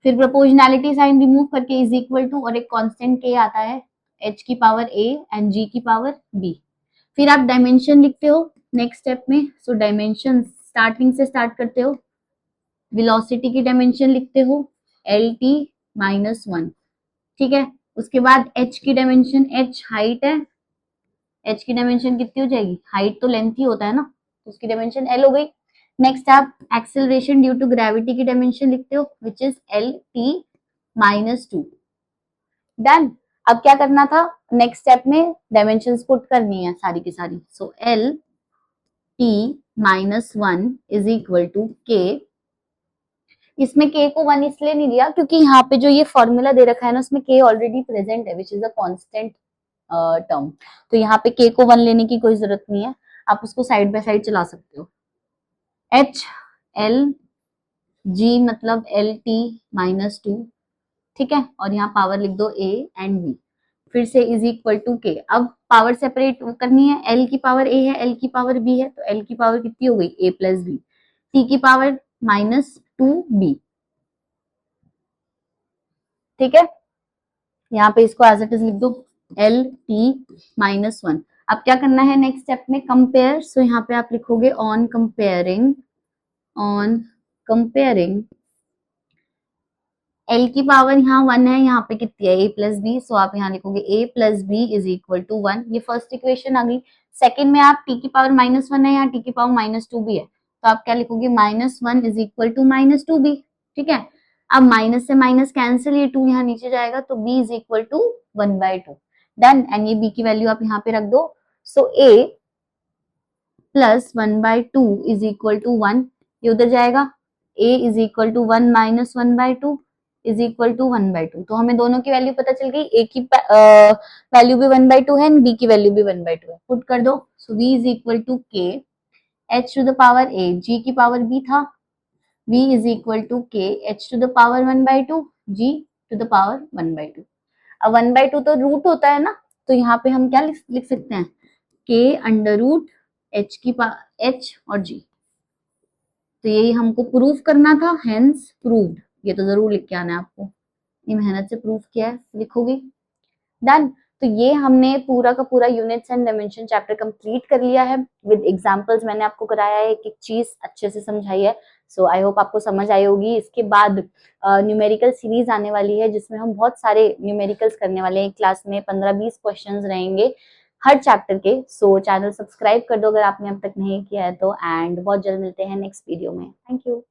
फिर प्रोपोर्शनैलिटी साइन रिमूव करके इज इक्वल टू, और एक कांस्टेंट k आता है, h की पावर a एंड g की पावर b। फिर आप डायमेंशन लिखते हो नेक्स्ट स्टेप में। सो डायमेंशन स्टार्टिंग से स्टार्ट करते हो, वेलोसिटी की डायमेंशन लिखते हो lt -1, ठीक है। उसके बाद h की डायमेंशन, h हाइट है, h की डायमेंशन कितनी हो जाएगी, हाइट तो लेंथ ही होता है ना, तो उसकी डायमेंशन l हो गई। नेक्स्ट आप एक्सेलरेशन ड्यू टू ग्रेविटी की डायमेंशन लिखते हो, विच इज lt -2। डन। अब क्या करना था, नेक्स्ट स्टेप में डायमेंशंस पुट करनी है सारी की सारी। So lt -1 is equal to k। इसमें k को 1 इसलिए नहीं लिया क्योंकि यहाँ पे जो ये फॉर्मूला दे रखा है ना, उसमें k ऑलरेडी प्रेजेंट है, which is a constant term. तो यहाँ पे k को 1 लेने की कोई जरूरत नहीं है, आप उसको साइड बाय साइड चला सकते हो। h l g मतलब lt -2, ठीक है, और यहाँ पावर लिख दो a एंड v, फिर से इज इक्वल टू k। अब पावर सेपरेट करनी है, l की पावर a है, l की पावर b है, तो l की पावर कितनी हो गई a प्लस b, t की पावर -2b, ठीक है। यहाँ पे इसको एज इट इज लिख दो lt -1। अब क्या करना है नेक्स्ट स्टेप में, कंपेयर। सो यहाँ पे आप लिखोगे ऑन कंपेयरिंग l की पावर यहाँ 1 है, यहाँ पे कितनी है a प्लस बी। सो आप यहाँ लिखोगे a plus B is equal to 1, ये फर्स्ट इक्वेशन आ गई। सेकेंड में आप t की पावर -1 है, यहाँ t की पावर -2 भी है, तो आप क्या लिखोगे -1 इज इक्वल टू -2b, ठीक है। अब माइनस से माइनस कैंसिल, ये 2 यहाँ नीचे जाएगा, तो b is equal to 1/2। Done, and ये b की वैल्यू आप यहाँ पे रख दो। So a plus 1/2 is equal to 1, ये उधर जाएगा, a is equal to 1 minus 1/2 is equal to 1/2। तो हमें दोनों की वैल्यू पता चल गई, a की वैल्यू भी 1/2 है एंड b की वैल्यू भी 1/2 है, पुट कर दो। So v is equal to k h to the power a, g की पावर b था, v is equal to k h to the power 1/2 g to the power 1/2। अब 1/2 तो root होता है ना, तो यहाँ पे हम क्या लिख सकते हैं, k अंडर रूट h की पावर h और g। तो यही हमको प्रूफ करना था, हेंस प्रूव्ड। ये तो जरूर लिख के आना है आपको, ये मेहनत से प्रूफ किया है, लिखोगी। डन। तो ये हमने पूरा का पूरा units and dimension chapter complete कर लिया है विद एग्जांपल्स। मैंने आपको कराया है, एक एक चीज अच्छे से समझाई है। सो आई होप आपको समझ आई होगी। इसके बाद न्यूमेरिकल सीरीज आने वाली है जिसमें हम बहुत सारे न्यूमेरिकल्स करने वाले हैं। क्लास में 15-20 क्वेश्चंस रहेंगे हर चैप्टर के। सो चैनल सब्सक्राइब कर दो अगर आपने अब तक नहीं किया है तो, एंड बहुत जल्द मिलते हैं नेक्स्ट वीडियो में। Thank you.